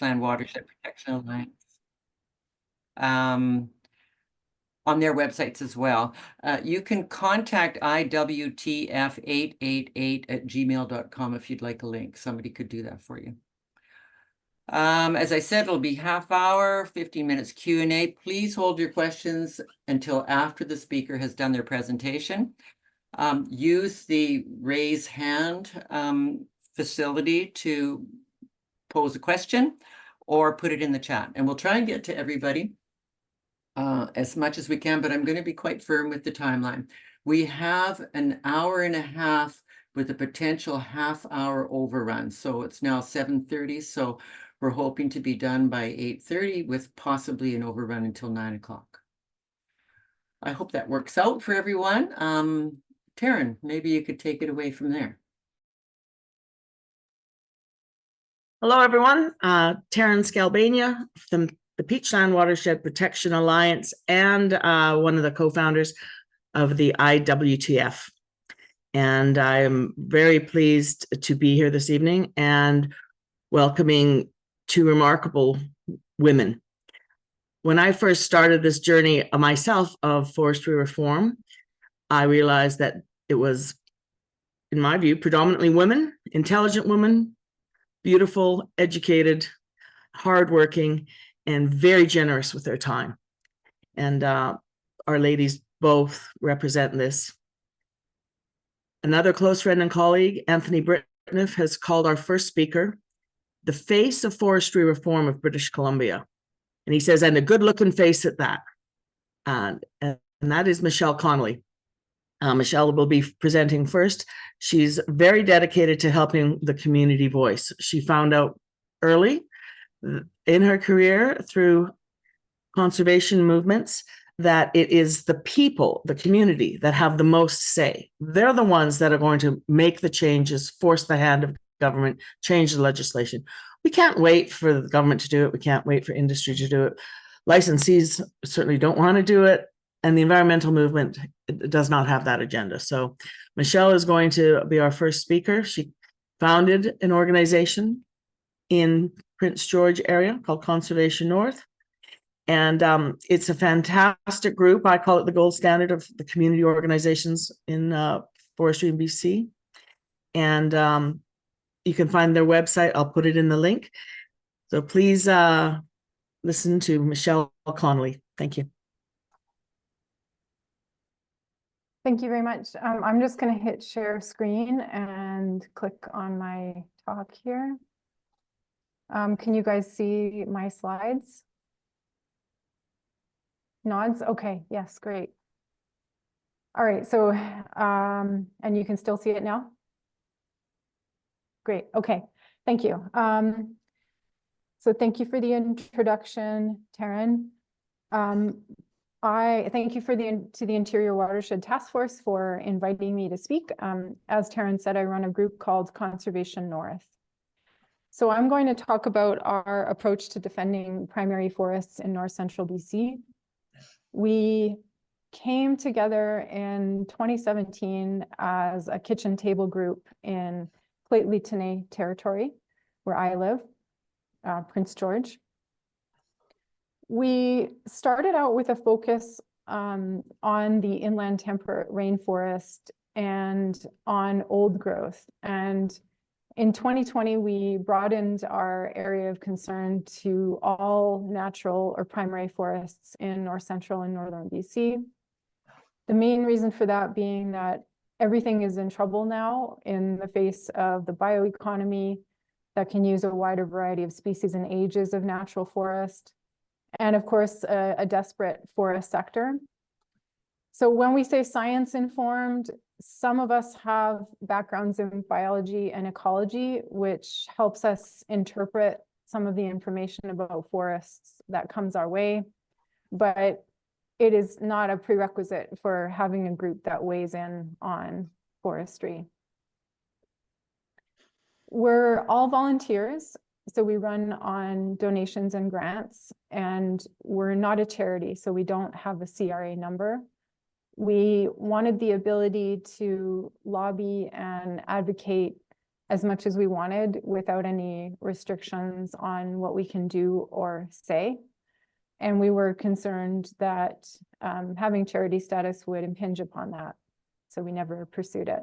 Beachland Watershed Protection Alliance. On their websites as well. You can contact IWTF888@gmail.com if you'd like a link. Somebody could do that for you. As I said, it'll be half hour, 15 minutes Q&A. Please hold your questions until after the speaker has done their presentation. Use the raise hand facility to pose a question or put it in the chat. And we'll try and get to everybody as much as we can, but I'm going to be quite firm with the timeline. We have an hour and a half with a potential half-hour overrun. So it's now 7:30, so we're hoping to be done by 8:30 with possibly an overrun until 9 o'clock. I hope that works out for everyone. Taryn, maybe you could take it away from there. Hello, everyone. Taryn Scalbania from the Beachland Watershed Protection Alliance and one of the co-founders of the IWTF. And I am very pleased to be here this evening and welcoming two remarkable women. When I first started this journey myself of forestry reform, I realized that it was, in my view, predominantly women, intelligent women, beautiful, educated, hardworking, and very generous with their time. And our ladies both represent this. Another close friend and colleague, Anthony Britniff, has called our first speaker the face of forestry reform of British Columbia. And he says, and a good-looking face at that. And that is Michell Connelly. Michell will be presenting first. She's very dedicated to helping the community voice. She found out early in her career through conservation movements that it is the people, the community, that have the most say. They're the ones that are going to make the changes, force the hand of government, change the legislation. We can't wait for the government to do it. We can't wait for industry to do it. Licensees certainly don't want to do it. And the environmental movement does not have that agenda. So Michell is going to be our first speaker. She founded an organization in Prince George area called Conservation North. And it's a fantastic group. I call it the gold standard of the community organizations in forestry in BC. And you can find their website. I'll put it in the link. So please listen to Michell Connelly. Thank you. Thank you very much. I'm just going to hit share screen and click on my talk here. Can you guys see my slides? Nods? Okay, yes, great. All right, so, and you can still see it now? Great, okay, thank you. So thank you for the introduction, Taryn. I thank you to the Interior Watershed Task Force for inviting me to speak. As Taryn said, I run a group called Conservation North. So I'm going to talk about our approach to defending primary forests in North Central BC. We came together in 2017 as a kitchen table group in Lheidli territory, where I live, Prince George. We started out with a focus on the inland temperate rainforest and on old growth. And in 2020, we broadened our area of concern to all natural or primary forests in North Central and Northern BC. The main reason for that being that everything is in trouble now in the face of the bioeconomy that can use a wider variety of species and ages of natural forest. And of course, a desperate forest sector. So when we say science informed, some of us have backgrounds in biology and ecology, which helps us interpret some of the information about forests that comes our way. But it is not a prerequisite for having a group that weighs in on forestry. We're all volunteers. So we run on donations and grants, and we're not a charity, so we don't have a CRA number. We wanted the ability to lobby and advocate as much as we wanted without any restrictions on what we can do or say. And we were concerned that having charity status would impinge upon that. So we never pursued it.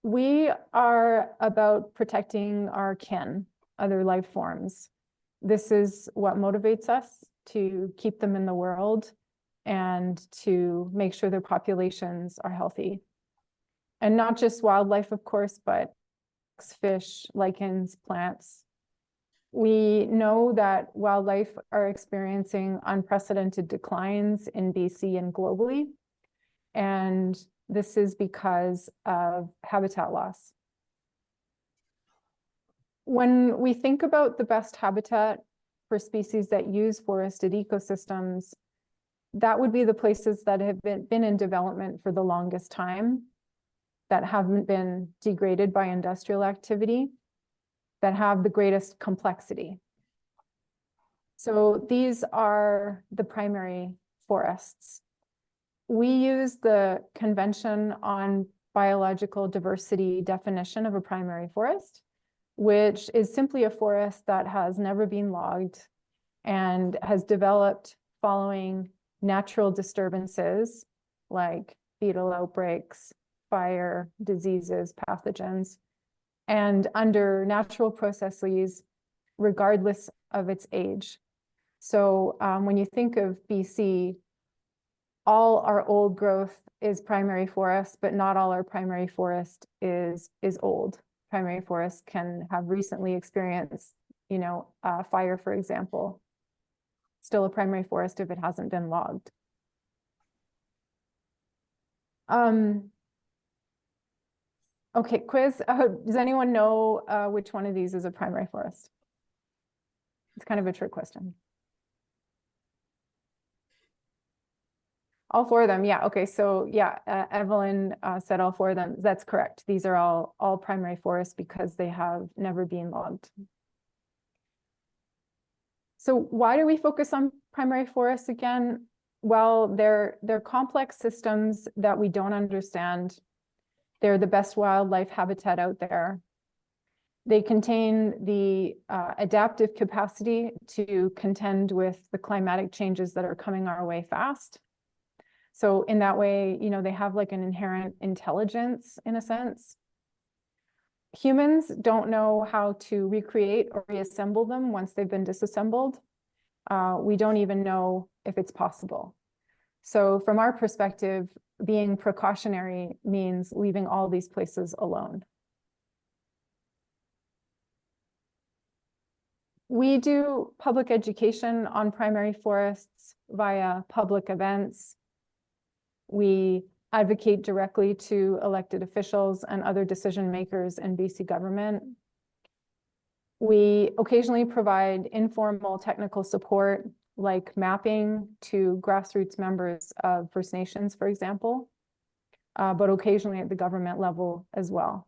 We are about protecting our kin, other life forms. This is what motivates us to keep them in the world and to make sure their populations are healthy. And not just wildlife, of course, but fish, lichens, plants. We know that wildlife are experiencing unprecedented declines in BC and globally. And this is because of habitat loss. When we think about the best habitat for species that use forested ecosystems, that would be the places that have been in development for the longest time, that haven't been degraded by industrial activity, that have the greatest complexity. So these are the primary forests. We use the Convention on Biological Diversity definition of a primary forest, which is simply a forest that has never been logged and has developed following natural disturbances like beetle outbreaks, fire, diseases, pathogens, and under natural processes, regardless of its age. So when you think of BC, all our old growth is primary forest, but not all our primary forest is old. Primary forest can have recently experienced, fire, for example. Still a primary forest if it hasn't been logged. Okay, quiz. Does anyone know which one of these is a primary forest? It's kind of a trick question. All four of them, yeah. Okay, so yeah, Evelyn said all four of them. That's correct. These are all primary forests because they have never been logged. So why do we focus on primary forests again? Well, they're complex systems that we don't understand. They're the best wildlife habitat out there. They contain the adaptive capacity to contend with the climatic changes that are coming our way fast. So in that way, they have like an inherent intelligence in a sense. Humans don't know how to recreate or reassemble them once they've been disassembled. We don't even know if it's possible. So from our perspective, being precautionary means leaving all these places alone. We do public education on primary forests via public events. We advocate directly to elected officials and other decision makers in BC government. We occasionally provide informal technical support like mapping to grassroots members of First Nations, for example, but occasionally at the government level as well.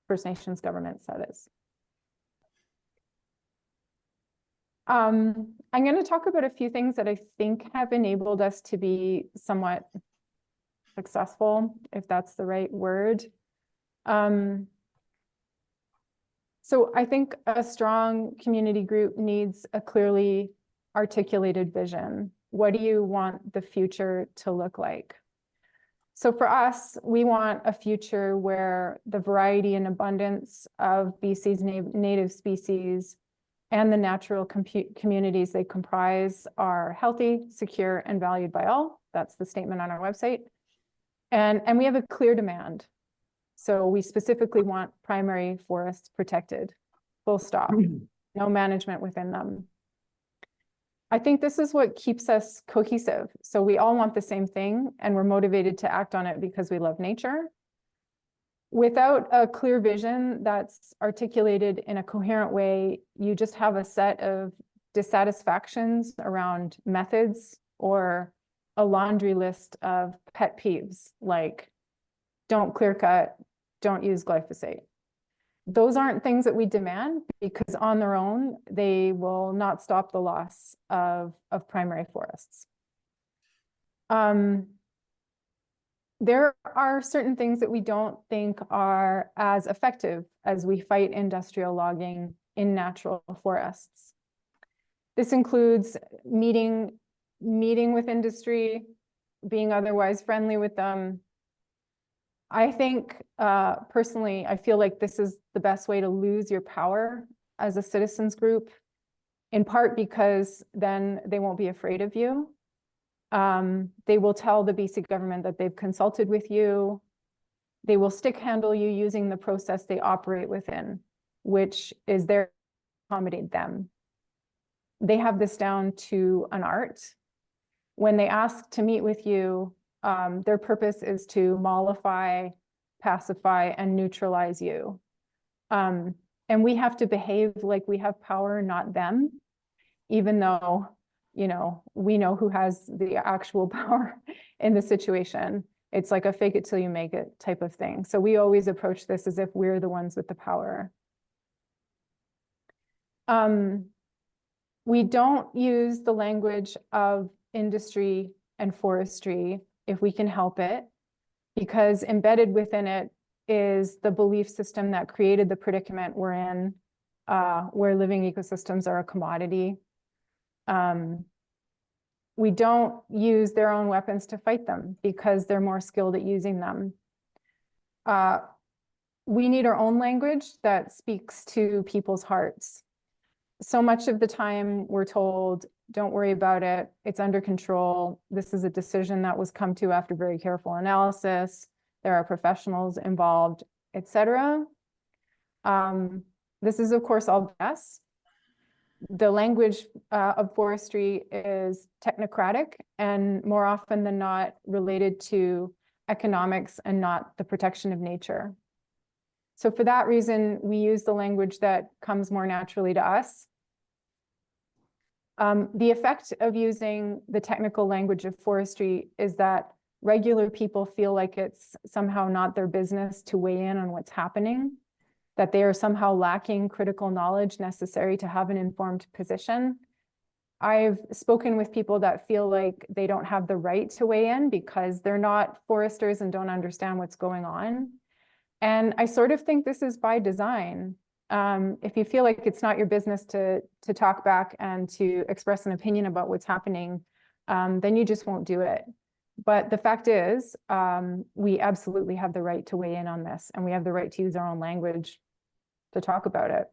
First Nations governments, that is. I'm going to talk about a few things that I think have enabled us to be somewhat successful, if that's the right word. So I think a strong community group needs a clearly articulated vision. What do you want the future to look like? So for us, we want a future where the variety and abundance of BC's native species and the natural communities they comprise are healthy, secure, and valued by all. That's the statement on our website. And we have a clear demand. So we specifically want primary forests protected, full stop, no management within them. I think this is what keeps us cohesive. So we all want the same thing and we're motivated to act on it because we love nature. Without a clear vision that's articulated in a coherent way, you just have a set of dissatisfactions around methods or a laundry list of pet peeves, like don't clear cut, don't use glyphosate. Those aren't things that we demand because on their own, they will not stop the loss of primary forests. there are certain things that we don't think are as effective as we fight industrial logging in natural forests. This includes meeting with industry, being otherwise friendly with them. I think personally, I feel like this is the best way to lose your power as a citizens group, in part because then they won't be afraid of you. They will tell the BC government that they've consulted with you. They will stick handle you using the process they operate within, which is there to accommodate them. They have this down to an art. When they ask to meet with you, their purpose is to mollify, pacify, and neutralize you. And we have to behave like we have power, not them, even though, you know, we know who has the actual power in the situation. It's like a fake it till you make it type of thing. So we always approach this as if we're the ones with the power. We don't use the language of industry and forestry if we can help it, because embedded within it is the belief system that created the predicament we're in, where living ecosystems are a commodity. We don't use their own weapons to fight them because they're more skilled at using them. We need our own language that speaks to people's hearts. So much of the time we're told, don't worry about it, it's under control. This is a decision that was come to after very careful analysis. There are professionals involved, etc. This is, of course, all BS. The language of forestry is technocratic and more often than not related to economics and not the protection of nature. So for that reason, we use the language that comes more naturally to us. The effect of using the technical language of forestry is that regular people feel like it's somehow not their business to weigh in on what's happening, that they are somehow lacking critical knowledge necessary to have an informed position. I've spoken with people that feel like they don't have the right to weigh in because they're not foresters and don't understand what's going on. And I sort of think this is by design. If you feel like it's not your business to talk back and to express an opinion about what's happening, then you just won't do it. But the fact is, we absolutely have the right to weigh in on this, and we have the right to use our own language to talk about it.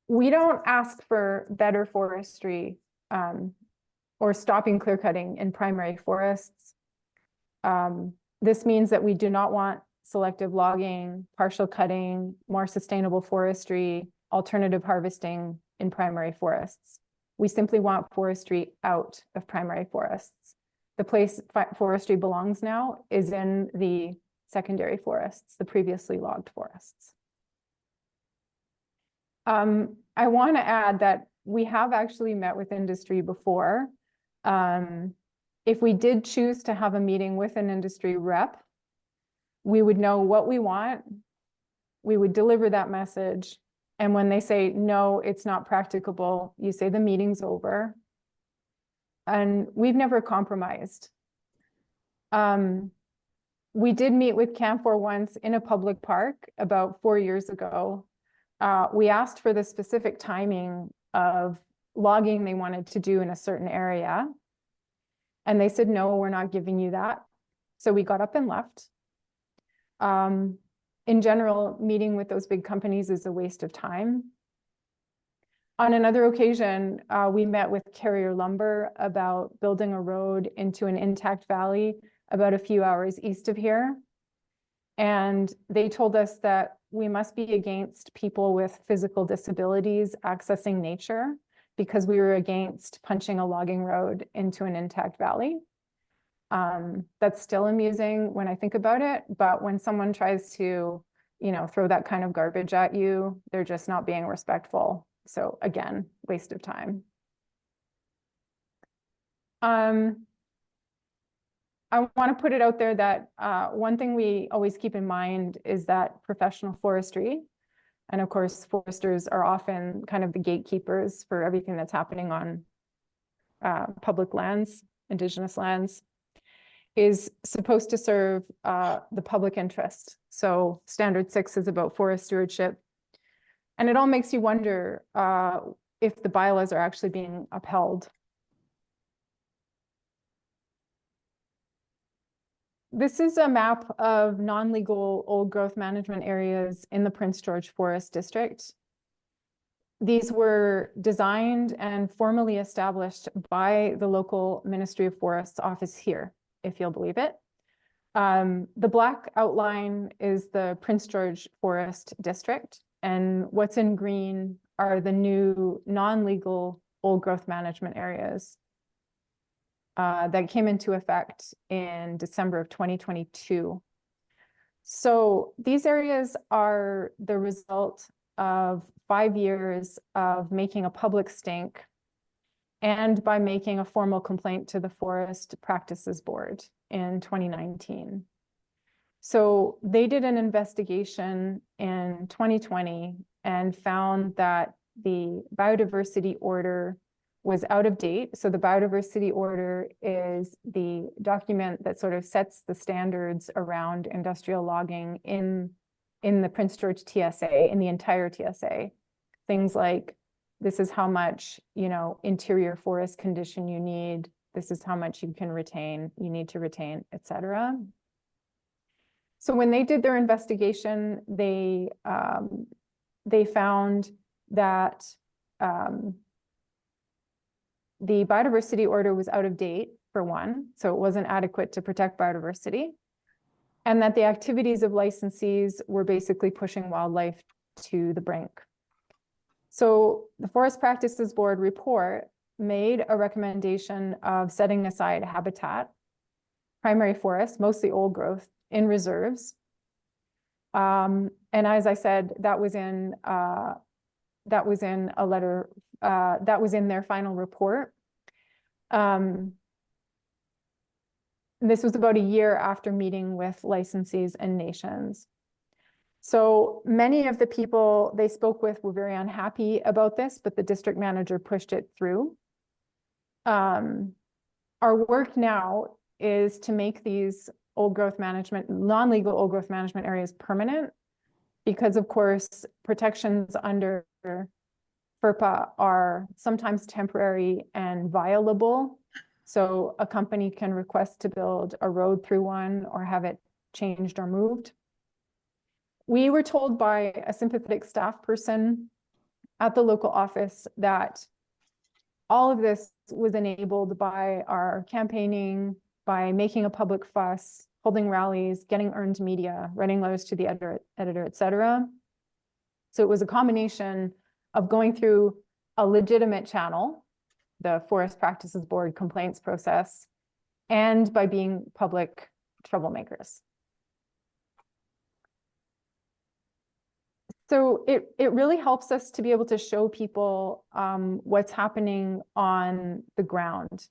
We don't ask for better forestry or stopping clear cutting in primary forests. This means that we do not want selective logging, partial cutting, more sustainable forestry, alternative harvesting in primary forests. We simply want forestry out of primary forests. The place forestry belongs now is in the secondary forests, the previously logged forests. I want to add that we have actually met with industry before. If we did choose to have a meeting with an industry rep, we would know what we want, we would deliver that message, and when they say, no, it's not practicable, you say the meeting's over. And we've never compromised. We did meet with Canfor once in a public park about 4 years ago. We asked for the specific timing of logging they wanted to do in a certain area. And they said, no, we're not giving you that. So we got up and left. In general, meeting with those big companies is a waste of time. On another occasion, we met with Carrier Lumber about building a road into an intact valley about a few hours east of here. And they told us that we must be against people with physical disabilities accessing nature because we were against punching a logging road into an intact valley. That's still amusing when I think about it, but when someone tries to, you know, throw that kind of garbage at you, they're just not being respectful. So again, waste of time. I want to put it out there that one thing we always keep in mind is that professional forestry, and of course, foresters are often kind of the gatekeepers for everything that's happening on public lands, Indigenous lands. is supposed to serve the public interest. So standard 6 is about forest stewardship. And it all makes you wonder if the bylaws are actually being upheld. This is a map of non-legal old growth management areas in the Prince George Forest District. These were designed and formally established by the local Ministry of Forests office here, if you'll believe it. The black outline is the Prince George Forest District, and what's in green are the new non-legal old growth management areas that came into effect in December of 2022. So these areas are the result of 5 years of making a public stink and by making a formal complaint to the Forest Practices Board in 2019. So they did an investigation in 2020 and found that the biodiversity order was out of date. So the biodiversity order is the document that sort of sets the standards around industrial logging in the Prince George TSA, in the entire TSA. Things like, this is how much, interior forest condition you need. This is how much you need to retain, et cetera. So when they did their investigation, they found that the biodiversity order was out of date, for one, so it wasn't adequate to protect biodiversity, and that the activities of licensees were basically pushing wildlife to the brink. So the Forest Practices Board report made a recommendation of setting aside habitat, primary forest, mostly old growth, in reserves. And as I said, that was in a letter, that was in their final report. This was about a year after meeting with licensees and nations. So many of the people they spoke with were very unhappy about this, but the district manager pushed it through. Our work now is to make these old growth management, non-legal old growth management areas permanent, because of course, protections under FERPA are sometimes temporary and violable. So a company can request to build a road through one or have it changed or moved. We were told by a sympathetic staff person at the local office that all of this was enabled by our campaigning, by making a public fuss, holding rallies, getting earned media, writing letters to the editor, et cetera. So it was a combination of going through a legitimate channel, the Forest Practices Board complaints process, and by being public troublemakers. So it really helps us to be able to show people what's happening on the ground.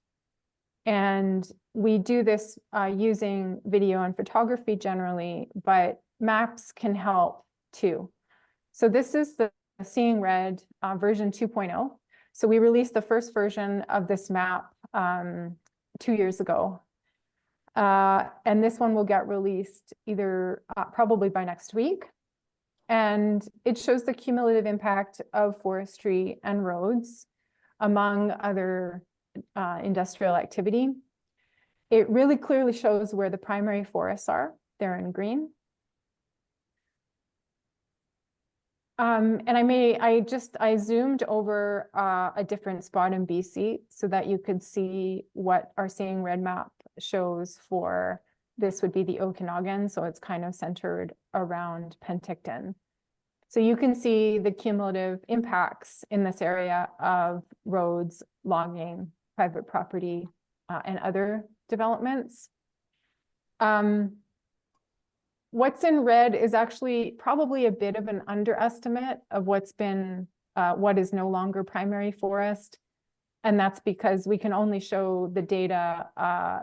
And we do this using video and photography generally, but maps can help too. So this is the Seeing Red version 2.0. So we released the first version of this map 2 years ago. And this one will get released either probably by next week. And it shows the cumulative impact of forestry and roads among other industrial activity. It really clearly shows where the primary forests are. They're in green. And I zoomed over a different spot in BC so that you could see what our Seeing Red map shows for, this would be the Okanagan, so it's kind of centered around Penticton. So you can see the cumulative impacts in this area of roads, logging, private property, and other developments. What's in red is actually probably a bit of an underestimate of what's been, what is no longer primary forest. And that's because we can only show the data,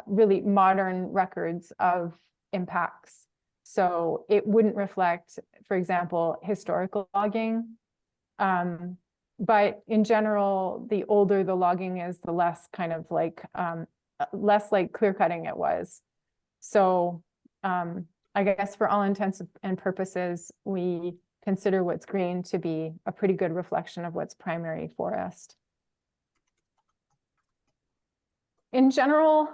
really modern records of impacts. So it wouldn't reflect, for example, historical logging. But in general, the older the logging is, the less kind of like, less like clear cutting it was. So I guess for all intents and purposes, we consider what's green to be a pretty good reflection of what's primary forest. In general,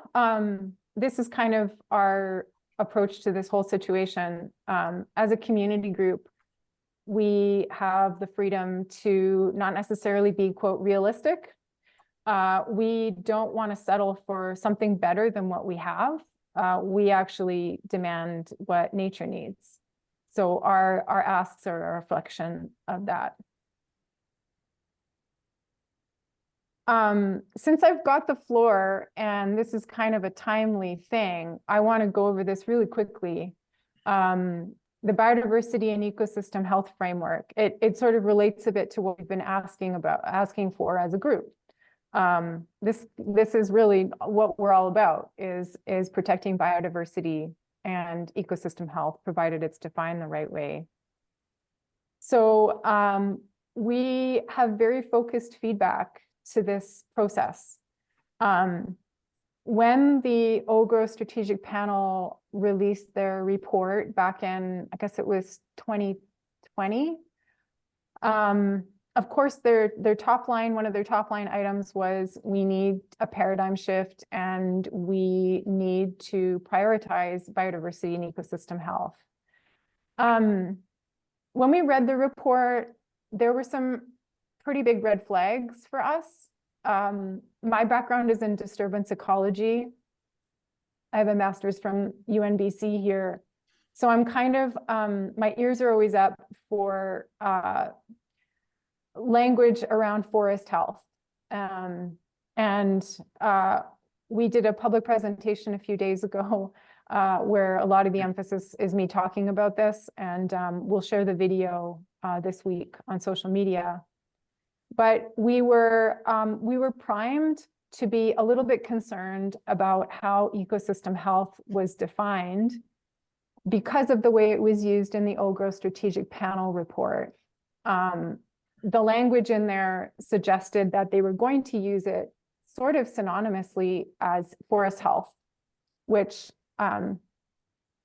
this is kind of our approach to this whole situation. As a community group, we have the freedom to not necessarily be, quote, realistic. We don't want to settle for something better than what we have. We actually demand what nature needs. So our asks are a reflection of that. Since I've got the floor, and this is kind of a timely thing, I want to go over this really quickly. The biodiversity and ecosystem health framework, it sort of relates a bit to what we've been asking for as a group. This is really what we're all about, is protecting biodiversity and ecosystem health, provided it's defined the right way. So we have very focused feedback to this process. When the OGRO Strategic Panel released their report back in, I guess it was 2020, of course, their top line, one of their top line items was, we need a paradigm shift and we need to prioritize biodiversity and ecosystem health. When we read the report, there were some pretty big red flags for us. My background is in disturbance ecology. I have a master's from UNBC here. So I'm kind of, my ears are always up for language around forest health. We did a public presentation a few days ago where a lot of the emphasis is me talking about this, and we'll share the video this week on social media. But we were primed to be a little bit concerned about how ecosystem health was defined because of the way it was used in the OGRO Strategic Panel report. The language in there suggested that they were going to use it sort of synonymously as forest health, which,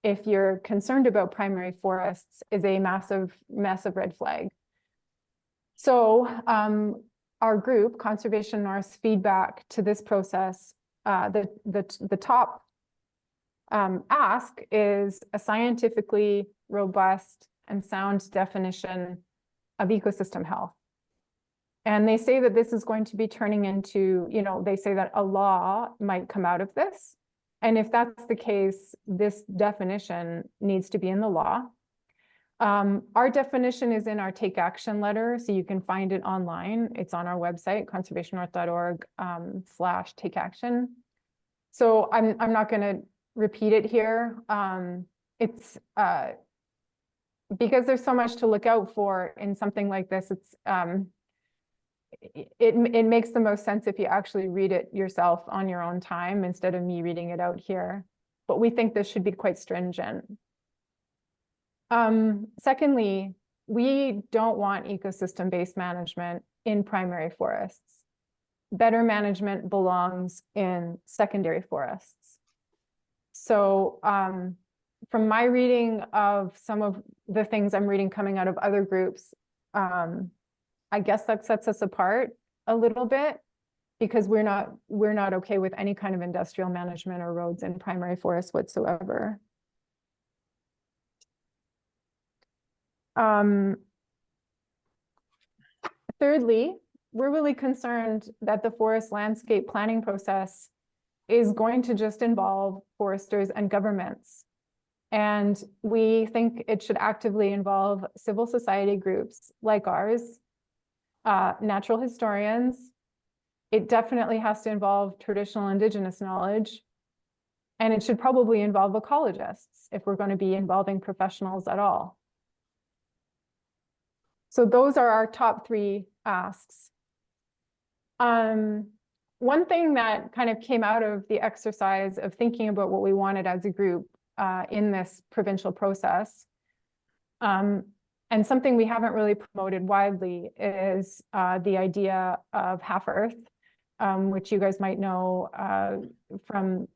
if you're concerned about primary forests, is a massive, massive red flag. So our group, Conservation North's feedback to this process, the top ask is a scientifically robust and sound definition of ecosystem health. And they say that this is going to be turning into, they say that a law might come out of this. And if that's the case, this definition needs to be in the law. Our definition is in our Take Action letter, so you can find it online. It's on our website, conservationnorth.org/take action. So I'm not going to repeat it here. It's because there's so much to look out for in something like this. It makes the most sense if you actually read it yourself on your own time instead of me reading it out here. But we think this should be quite stringent. Secondly, we don't want ecosystem-based management in primary forests. Better management belongs in secondary forests. So from my reading of some of the things I'm reading coming out of other groups, I guess that sets us apart a little bit, because we're not okay with any kind of industrial management or roads in primary forests whatsoever. Thirdly, we're really concerned that the forest landscape planning process is going to just involve foresters and governments. And we think it should actively involve civil society groups like ours, natural historians. It definitely has to involve traditional Indigenous knowledge. And it should probably involve ecologists if we're going to be involving professionals at all. So those are our top three asks. One thing that kind of came out of the exercise of thinking about what we wanted as a group in this provincial process, and something we haven't really promoted widely, is the idea of half Earth, which you guys might know from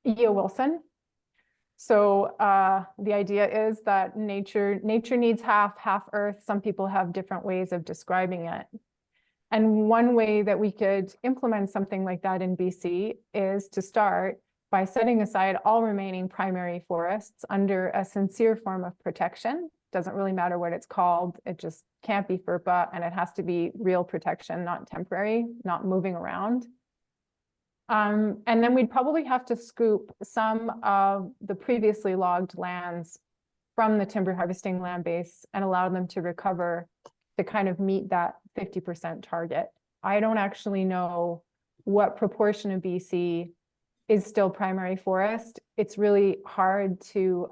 E.O. Wilson. So the idea is that nature needs half earth. Some people have different ways of describing it. And one way that we could implement something like that in BC is to start by setting aside all remaining primary forests under a sincere form of protection. Doesn't really matter what it's called. It just can't be FERPA, and it has to be real protection, not temporary, not moving around. And then we'd probably have to scoop some of the previously logged lands from the timber harvesting land base and allow them to recover to kind of meet that 50% target. I don't actually know what proportion of BC is still primary forest. It's really hard to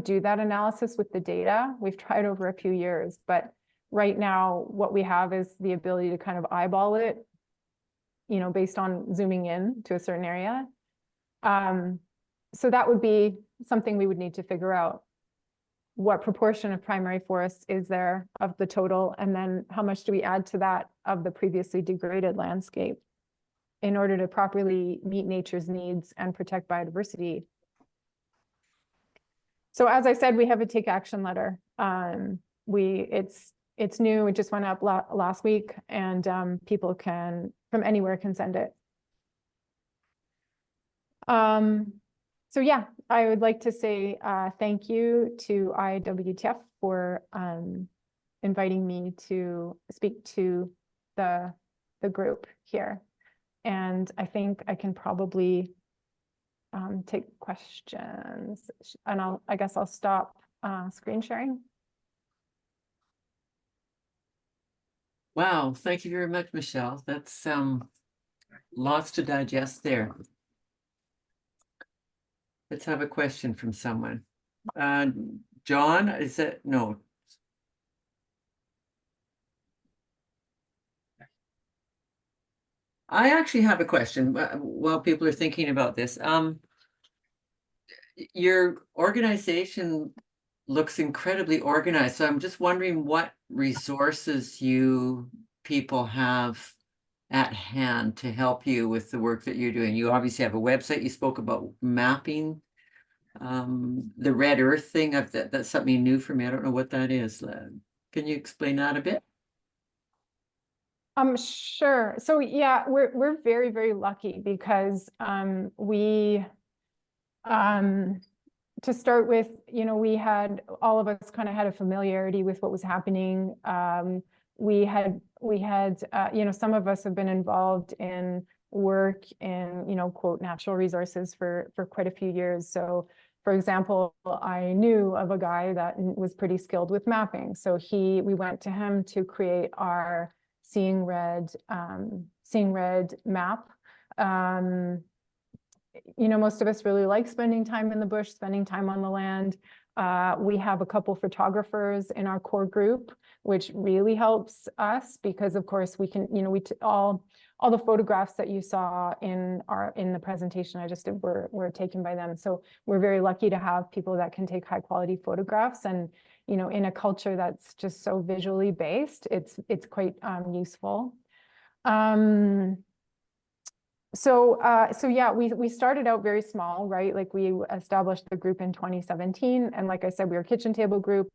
do that analysis with the data. We've tried over a few years, but right now what we have is the ability to kind of eyeball it, you know, based on zooming in to a certain area. So that would be something we would need to figure out. What proportion of primary forests is there of the total? And then how much do we add to that of the previously degraded landscape in order to properly meet nature's needs and protect biodiversity? So as I said, we have a take action letter. It's new, it just went up last week, and people from anywhere can send it. So yeah, I would like to say thank you to IWTF for inviting me to speak to the group here. And I think I can probably take questions, and I guess I'll stop screen sharing. Wow, thank you very much, Michelle. That's lots to digest there. Let's have a question from someone. John, is it? No. I actually have a question while people are thinking about this. Your organization looks incredibly organized, so I'm just wondering what resources you people have at hand to help you with the work that you're doing. You obviously have a website. You spoke about mapping, the red earth thing. That's something new for me. I don't know what that is. Can you explain that a bit? Sure. So yeah, we're very, very lucky because we to start with, you know, we had, all of us kind of had a familiarity with what was happening. We had, you know, some of us have been involved in work in, you know, quote, natural resources for quite a few years. So for example, I knew of a guy that was pretty skilled with mapping. So we went to him to create our Seeing Red map. You know, most of us really like spending time in the bush, spending time on the land. We have a couple photographers in our core group, which really helps us because, of course, we can, you know, all the photographs that you saw in the presentation I just did were taken by them. So we're very lucky to have people that can take high quality photographs, and you know, in a culture that's just so visually based, it's quite useful. So yeah, we started out very small, right? Like we established the group in 2017, and like I said, we were a kitchen table group.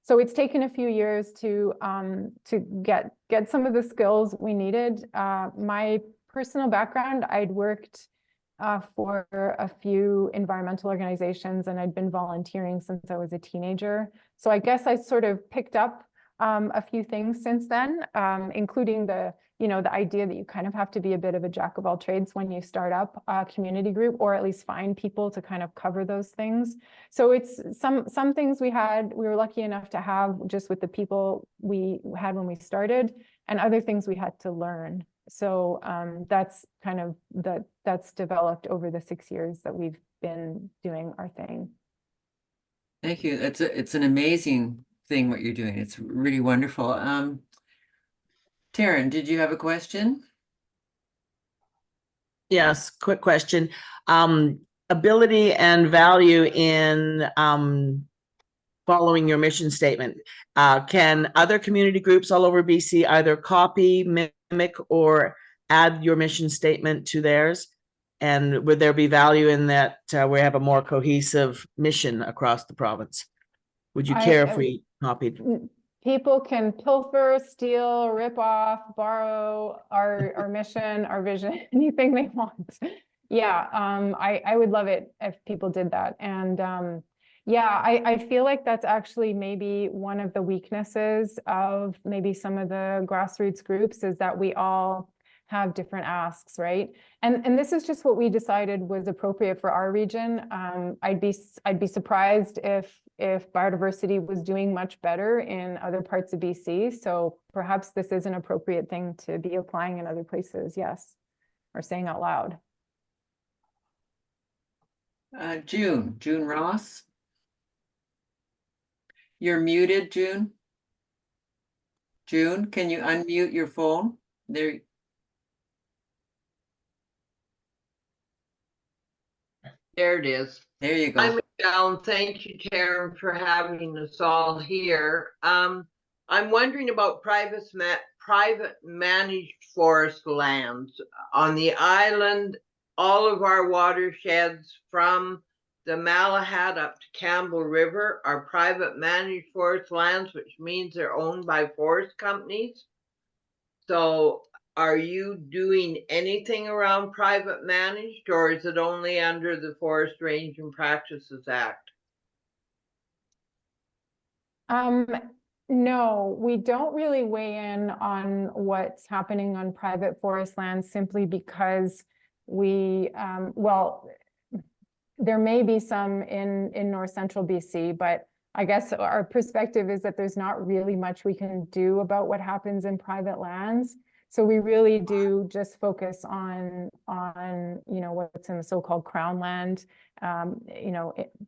So it's taken a few years to get some of the skills we needed. My personal background, I'd worked for a few environmental organizations, and I'd been volunteering since I was a teenager. So I guess I sort of picked up a few things since then, including the idea that you kind of have to be a bit of a jack of all trades when you start up a community group, or at least find people to kind of cover those things. So it's some things we were lucky enough to have just with the people we had when we started, and other things we had to learn. So that's kind of that's developed over the 6 years that we've been doing our thing. Thank you. It's an amazing thing what you're doing. It's really wonderful. Taryn, did you have a question? Yes, quick question. Ability and value in following your mission statement. Can other community groups all over BC either copy, mimic, or add your mission statement to theirs? And would there be value in that we have a more cohesive mission across the province? Would you care if we copied? People can pilfer, steal, rip off, borrow our mission, our vision, anything they want. Yeah, I would love it if people did that. And yeah, I feel like that's actually maybe one of the weaknesses of maybe some of the grassroots groups, is that we all have different asks, right? And this is just what we decided was appropriate for our region. I'd be surprised if biodiversity was doing much better in other parts of BC. So perhaps this is an appropriate thing to be applying in other places. Yes, or saying out loud. June Ross. You're muted, June. June, can you unmute your phone? There. There it is. There you go. Hi, Michelle. Thank you, Karen, for having us all here. I'm wondering about private managed forest lands on the island. All of our watersheds from the Malahat up to Campbell River are private managed forest lands, which means they're owned by forest companies. So are you doing anything around private managed, or is it only under the Forest Range and Practices Act? No, we don't really weigh in on what's happening on private forest lands, simply because we, well, there may be some in north central BC, but I guess our perspective is that there's not really much we can do about what happens in private lands. So we really do just focus on what's in the so-called crown land,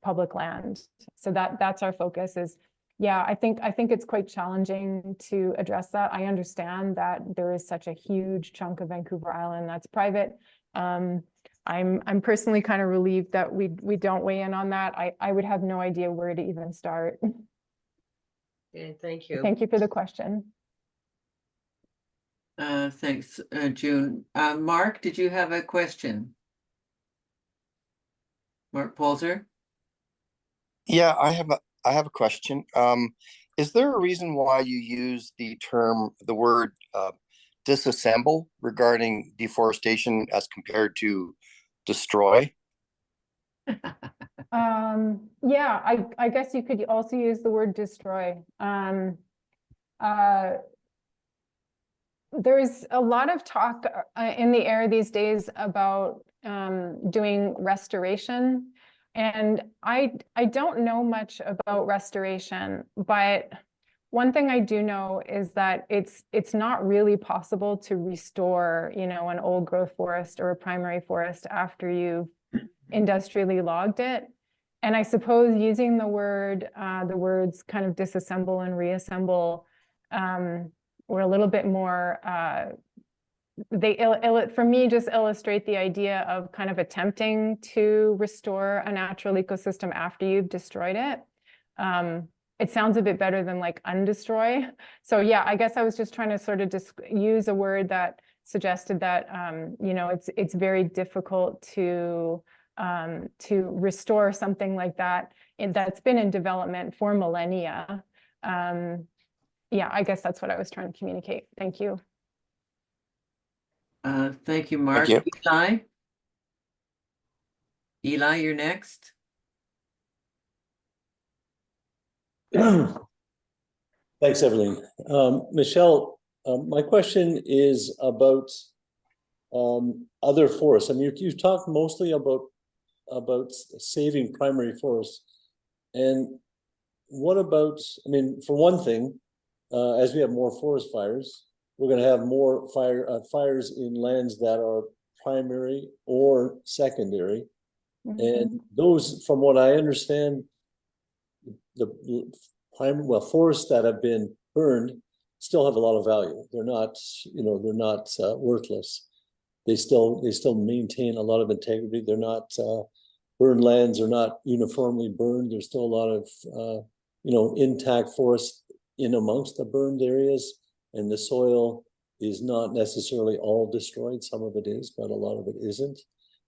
public land. So that's our focus. Is yeah, I think it's quite challenging to address that. I understand that there is such a huge chunk of Vancouver Island that's private. I'm personally kind of relieved that we don't weigh in on that. I would have no idea where to even start. Okay, thank you. Thank you for the question. Thanks, June. Mark, did you have a question? Mark Polzer? Yeah, I have a question. Is there a reason why you use the word disassemble regarding deforestation as compared to destroy? Yeah, I guess you could also use the word destroy. There's a lot of talk in the air these days about doing restoration. And I don't know much about restoration, but one thing I do know is that it's not really possible to restore, an old growth forest or a primary forest after you've industrially logged it. And I suppose using the words kind of disassemble and reassemble were a little bit more, for me, just illustrate the idea of kind of attempting to restore a natural ecosystem after you've destroyed it. It sounds a bit better than like undestroy. So yeah, I guess I was just trying to sort of use a word that suggested that, it's very difficult to restore something like that that's been in development for millennia. Yeah, I guess that's what I was trying to communicate. Thank you. Thank you, Mark. Thank you. Eli, you're next. Thanks, Evelyn. Michelle, my question is about other forests. I mean, you've talked mostly about saving primary forests. And what about, I mean, for one thing, as we have more forest fires, we're going to have more fires in lands that are primary or secondary. Mm-hmm. And those, from what I understand, forests that have been burned still have a lot of value. They're not, worthless. They still maintain a lot of integrity. They're not burned lands are not uniformly burned. There's still a lot of intact forest in amongst the burned areas, and the soil is not necessarily all destroyed. Some of it is, but a lot of it isn't.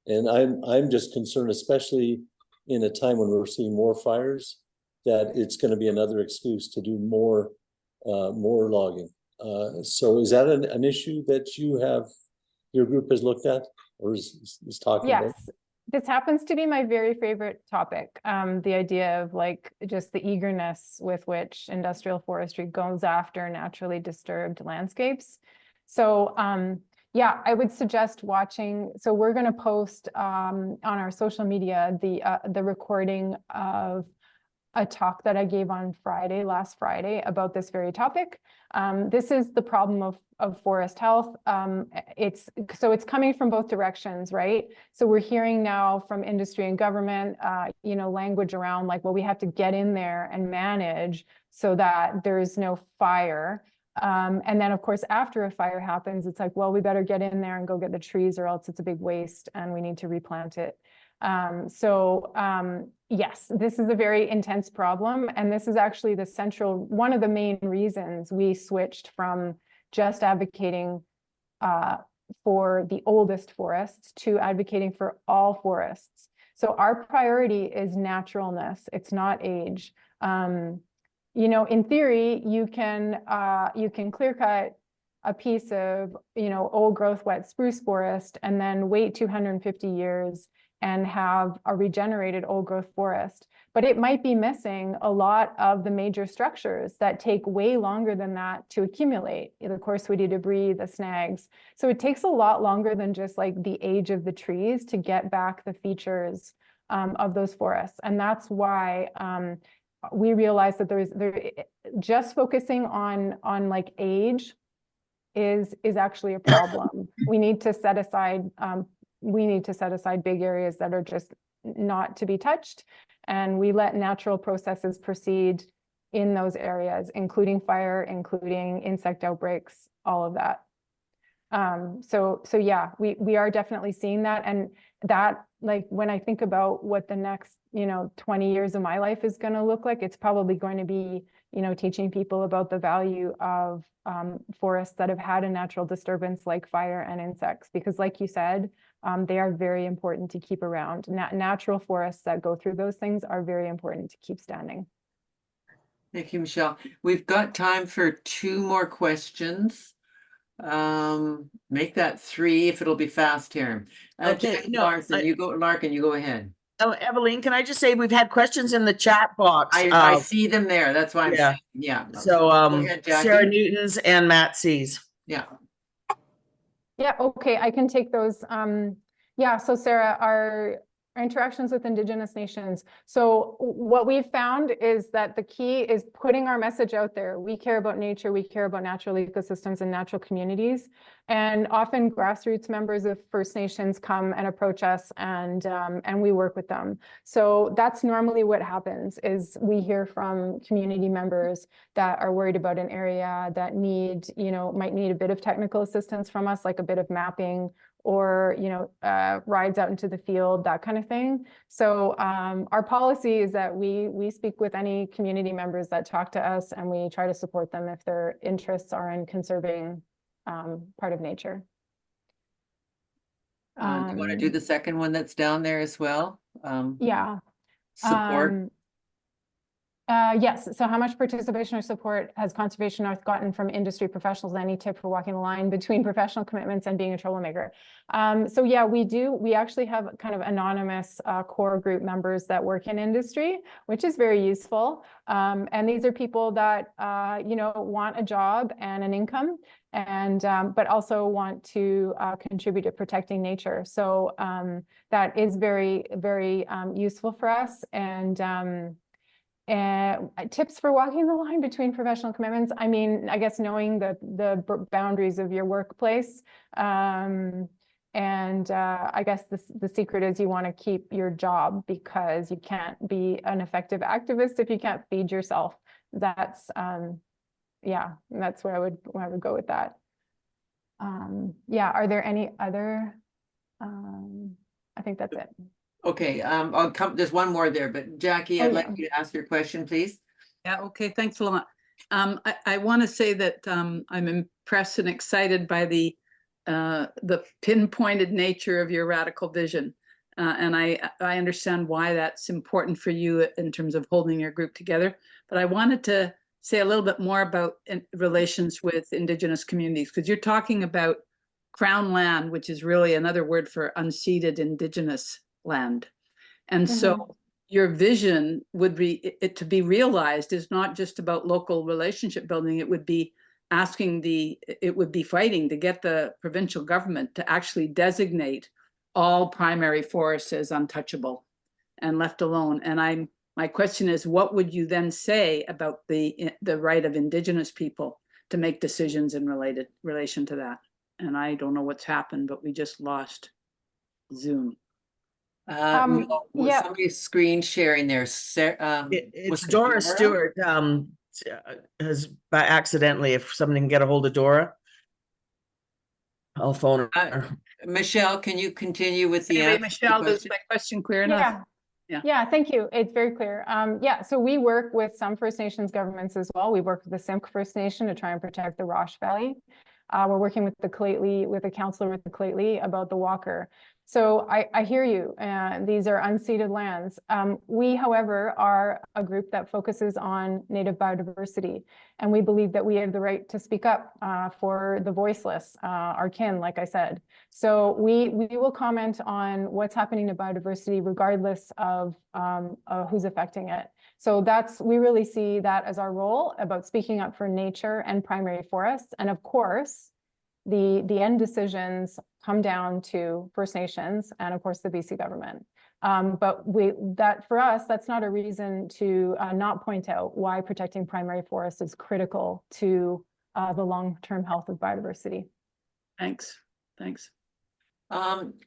And I'm just concerned, especially in a time when we're seeing more fires, that it's going to be another excuse to do more logging. So is that an issue that your group has looked at or is talking about? Yes, this happens to be my very favorite topic. The idea of like just the eagerness with which industrial forestry goes after naturally disturbed landscapes. So yeah, I would suggest watching. So we're going to post on our social media the recording of a talk that I gave on last Friday, about this very topic. This is the problem of forest health. It's coming from both directions, right? So we're hearing now from industry and government, language around like, well, we have to get in there and manage so that there is no fire. And then of course, after a fire happens, it's like, well, we better get in there and go get the trees or else it's a big waste and we need to replant it. Yes, this is a very intense problem. And this is actually one of the main reasons we switched from just advocating for the oldest forests to advocating for all forests. So our priority is naturalness. It's not age. In theory, you can clear cut a piece of, old growth wet spruce forest and then wait 250 years and have a regenerated old growth forest. But it might be missing a lot of the major structures that take way longer than that to accumulate, the coarse-woody debris, the snags. So it takes a lot longer than just like the age of the trees to get back the features of those forests. And that's why we realized that just focusing on like age is actually a problem. We need to set aside big areas that are just not to be touched, and we let natural processes proceed in those areas, including fire, including insect outbreaks, all of that. So yeah, we are definitely seeing that, and that, like, when I think about what the next 20 years of my life is going to look like, it's probably going to be teaching people about the value of forests that have had a natural disturbance like fire and insects, because like you said, they are very important to keep around. Natural forests that go through those things are very important to keep standing. Thank you, Michelle. We've got time for 2 more questions. Make that 3 if it'll be fast here. Okay, Larkin, you go ahead. Oh, Evelyn, can I just say we've had questions in the chat box. I see them there. That's why I'm yeah. saying, yeah. So ahead, Sarah Newton's and Matt C's. Yeah. Yeah, okay, I can take those. Yeah, so Sarah, our interactions with Indigenous nations. So what we've found is that the key is putting our message out there. We care about nature, we care about natural ecosystems and natural communities. And often grassroots members of First Nations come and approach us, and we work with them. So that's normally what happens, is we hear from community members that are worried about an area that might need a bit of technical assistance from us, like a bit of mapping, or rides out into the field, that kind of thing. So our policy is that we speak with any community members that talk to us, and we try to support them if their interests are in conserving part of nature. Do you want to do the second one that's down there as well? Yeah. Support. Yes. So how much participation or support has Conservation North gotten from industry professionals? Any tip for walking the line between professional commitments and being a troublemaker? So yeah, we do. We actually have kind of anonymous core group members that work in industry, which is very useful. And these are people that, want a job and an income, and but also want to contribute to protecting nature. So that is very, very useful for us. And tips for walking the line between professional commitments. I mean, I guess knowing the boundaries of your workplace. And I guess the secret is you want to keep your job, because you can't be an effective activist if you can't feed yourself. That's yeah, that's where I would go with that. Yeah, are there any other? I think that's it. Okay, I'll come. There's one more there, but Jackie, I'd like you to ask your question, please. Yeah, okay, thanks a lot. I want to say that I'm impressed and excited by the the pinpointed nature of your radical vision. And I understand why that's important for you in terms of holding your group together. But I wanted to say a little bit more about relations with Indigenous communities, because you're talking about Crown land, which is really another word for unceded Indigenous land. And so your vision would be, it to be realized is not just about local relationship building. It would be it would be fighting to get the provincial government to actually designate all primary forests as untouchable and left alone. And my question is, what would you then say about the right of Indigenous people to make decisions in relation to that? And I don't know what's happened, but we just lost Zoom. No, yeah. somebody's screen sharing there. It's was it Dora Stewart, has by accidentally, if somebody can get a hold of Dora, I'll phone her. Michelle, can you continue with the Anyway, answer to the Michelle, is question? my question clear enough? Yeah, thank you. It's very clear. Yeah, so we work with some First Nations governments as well. We work with the Simk First Nation to try and protect the Rosh Valley. We're working with the Clately, with a counselor with the Clately about the Walker. So I hear you. These are unceded lands. We, however, are a group that focuses on native biodiversity, and we believe that we have the right to speak up for the voiceless, our kin, like I said. So we will comment on what's happening to biodiversity regardless of who's affecting it. So we really see that as our role, about speaking up for nature and primary forests. And of course, the end decisions come down to First Nations and of course the BC government. But for us, that's not a reason to not point out why protecting primary forests is critical to the long-term health of biodiversity. Thanks.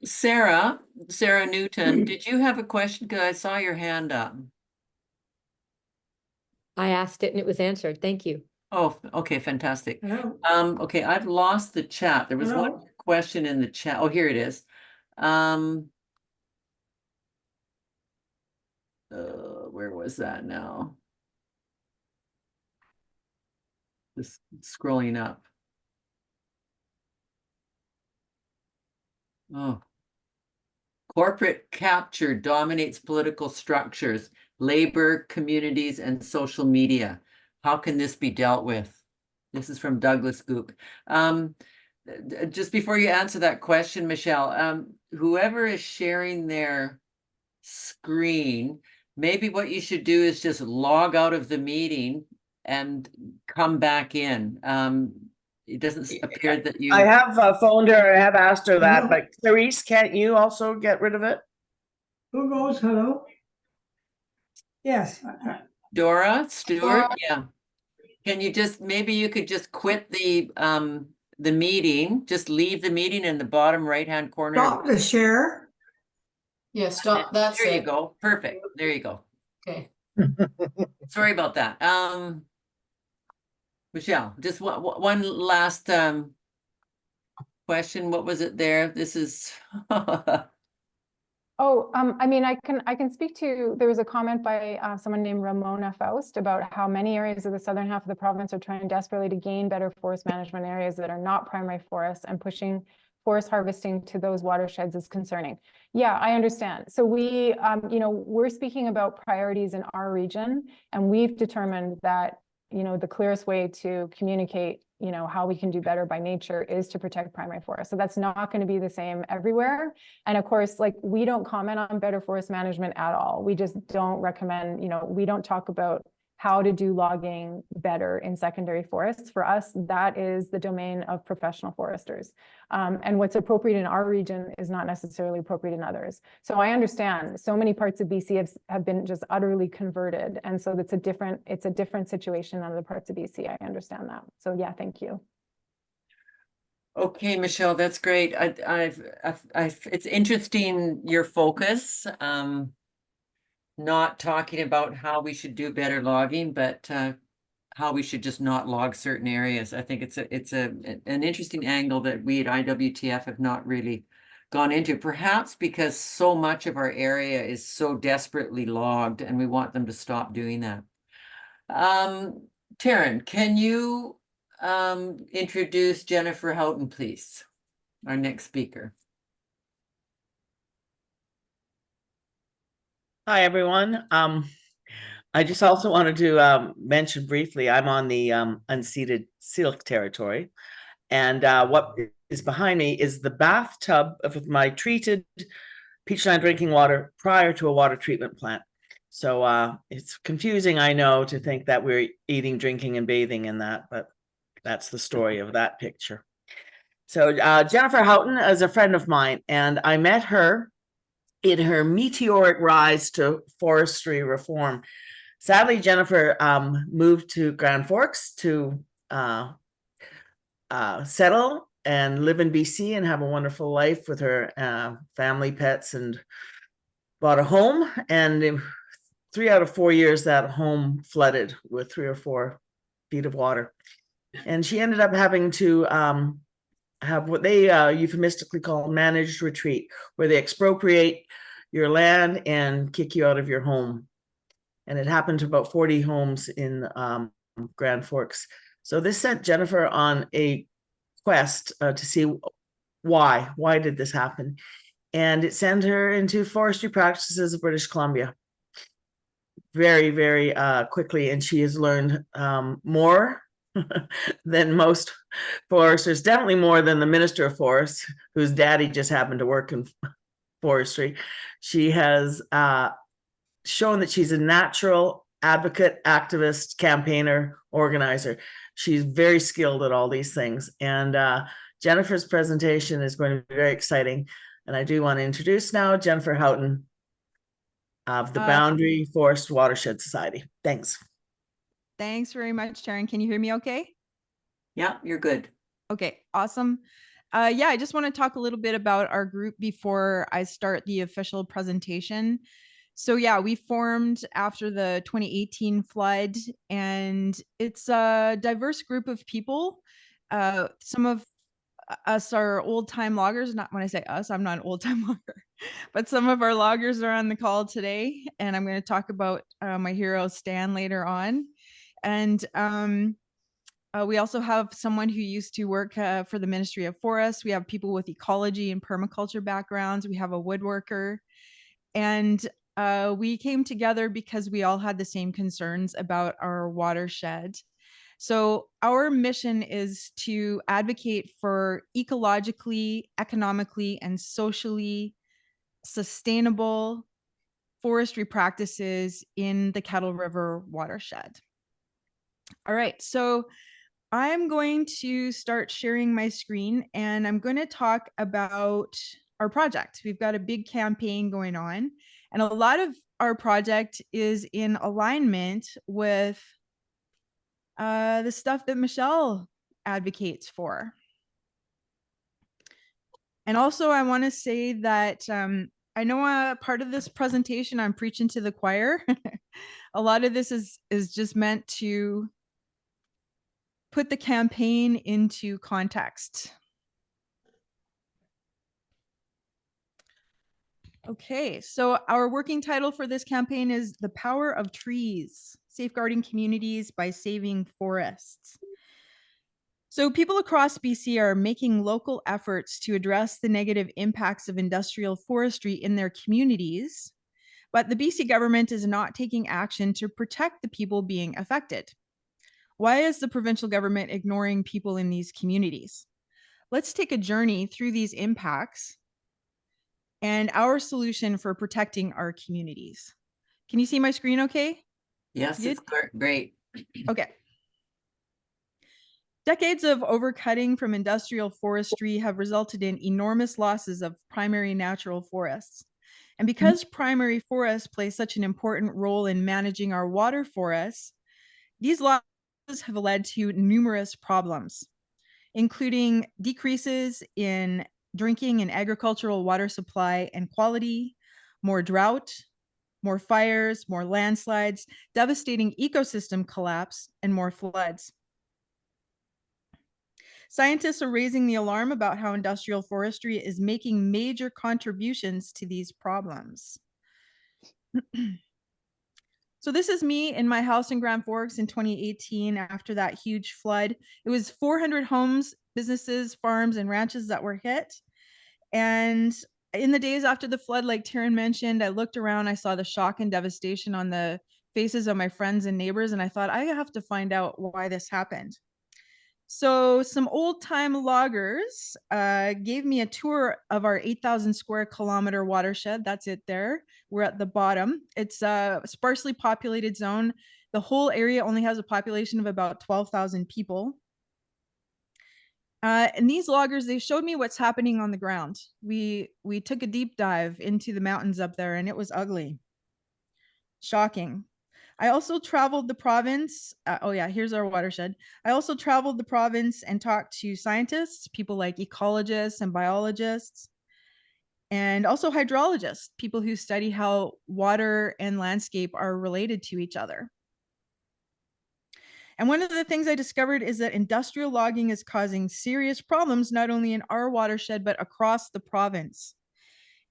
Sarah Newton, did you have a question? Because I saw your hand up. I asked it and it was answered. Thank you. Oh, okay, fantastic. Hello. Okay, I've lost the chat. There was one question in the chat. Oh, here it is. Where was that now? Just scrolling up. Oh. Corporate capture dominates political structures, labor, communities, and social media. How can this be dealt with? This is from Douglas Goop. Just before you answer that question, Michelle, whoever is sharing their screen, maybe what you should do is just log out of the meeting and come back in. It doesn't appear that you... I have phoned her, I have asked her that, but Clarice, can't you also get rid of it? Who goes hello? Yes. Dora Stewart, yeah. Can you just, maybe you could just quit the meeting, just leave the meeting in the bottom right-hand corner. Stop the share. Yeah, stop. That's There you it. go. Perfect. There you go. Okay. Sorry about that. Michelle, just one last question. What was it there? This is Oh, I mean, I can speak to, there was a comment by someone named Ramona Faust about how many areas of the southern half of the province are trying desperately to gain better forest management areas that are not primary forests, and pushing forest harvesting to those watersheds is concerning. Yeah, I understand. So we, we're speaking about priorities in our region, and we've determined that, the clearest way to communicate, how we can do better by nature is to protect primary forests. So that's not going to be the same everywhere. And of course, we don't comment on better forest management at all. We just don't recommend, we don't talk about how to do logging better in secondary forests. For us, that is the domain of professional foresters. And what's appropriate in our region is not necessarily appropriate in others. So I understand so many parts of BC have been just utterly converted. And so it's a different situation in other parts of BC. I understand that. So yeah, thank you. okay, Michelle, that's great. It's interesting, your focus. Not talking about how we should do better logging, but how we should just not log certain areas. I think it's an interesting angle that we at IWTF have not really gone into, perhaps because so much of our area is so desperately logged, and we want them to stop doing that. Taryn, can you introduce Jennifer Houghton, please? our next speaker. Hi, everyone. I just also wanted to mention briefly, I'm on the unceded Syilx territory. And what is behind me is the bathtub of my treated peachland drinking water prior to a water treatment plant. So it's confusing, I know, to think that we're eating, drinking, and bathing in that, but that's the story of that picture. So Jennifer Houghton is a friend of mine, and I met her in her meteoric rise to forestry reform. Sadly, Jennifer moved to Grand Forks to settle and live in BC and have a wonderful life with her family, pets, and bought a home. And in 3 out of 4 years, that home flooded with 3 or 4 feet of water. And she ended up having to have what they euphemistically call managed retreat, where they expropriate your land and kick you out of your home. And it happened to about 40 homes in Grand Forks. So this sent Jennifer on a quest to see why did this happen? And it sent her into forestry practices of British Columbia very, very quickly. And she has learned more than most foresters, definitely more than the Minister of Forests, whose daddy just happened to work in forestry. She has shown that she's a natural advocate, activist, campaigner, organizer. She's very skilled at all these things. And Jennifer's presentation is going to be very exciting. And I do want to introduce now Jennifer Houghton of the Boundary Forest Watershed Society. Thanks. Thanks very much, Sharon. Can you hear me okay? Yeah, you're good. Okay, awesome. Yeah, I just want to talk a little bit about our group before I start the official presentation. So yeah, we formed after the 2018 flood, and it's a diverse group of people. Some of us are old time loggers. Not when I say us, I'm not an old time logger, but some of our loggers are on the call today. And I'm going to talk about my hero, Stan, later on. And we also have someone who used to work for the Ministry of Forests. We have people with ecology and permaculture backgrounds. We have a woodworker. And we came together because we all had the same concerns about our watershed. So our mission is to advocate for ecologically, economically, and socially sustainable forestry practices in the Kettle River watershed. All right, so I'm going to start sharing my screen, and I'm going to talk about our project. We've got a big campaign going on, and a lot of our project is in alignment with the stuff that Michelle advocates for. And also I want to say that I know part of this presentation I'm preaching to the choir. A lot of this is just meant to put the campaign into context. Okay, so our working title for this campaign is The Power of Trees, Safeguarding Communities by Saving Forests. So people across BC are making local efforts to address the negative impacts of industrial forestry in their communities, but the BC government is not taking action to protect the people being affected. Why is the provincial government ignoring people in these communities? Let's take a journey through these impacts and our solution for protecting our communities. Can you see my screen okay? Yes, it's great. Okay. Decades of overcutting from industrial forestry have resulted in enormous losses of primary natural forests. And because primary forests play such an important role in managing our water forests, these losses have led to numerous problems, including decreases in drinking and agricultural water supply and quality, more drought, more fires, more landslides, devastating ecosystem collapse, and more floods. Scientists are raising the alarm about how industrial forestry is making major contributions to these problems. So this is me in my house in Grand Forks in 2018 after that huge flood. It was 400 homes businesses, farms, and ranches that were hit. And in the days after the flood, like Taryn mentioned, I looked around, I saw the shock and devastation on the faces of my friends and neighbors, and I thought, I have to find out why this happened. So some old time loggers gave me a tour of our 8,000 square kilometer watershed. That's it there. We're at the bottom. It's a sparsely populated zone. The whole area only has a population of about 12,000 people. And these loggers, they showed me what's happening on the ground. We took a deep dive into the mountains up there, and it was ugly. Shocking. I also traveled the province. Oh yeah, here's our watershed. I also traveled the province and talked to scientists, people like ecologists and biologists, and also hydrologists, people who study how water and landscape are related to each other. And one of the things I discovered is that industrial logging is causing serious problems, not only in our watershed, but across the province.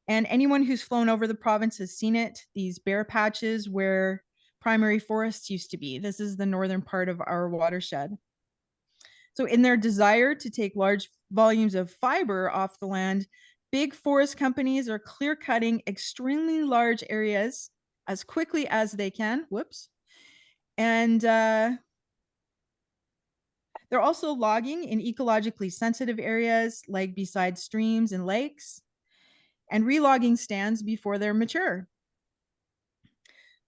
And anyone who's flown over the province has seen it, these bare patches where primary forests used to be. This is the northern part of our watershed. So in their desire to take large volumes of fiber off the land, big forest companies are clear cutting extremely large areas as quickly as they can. Whoops. And they're also logging in ecologically sensitive areas like beside streams and lakes, and relogging stands before they're mature.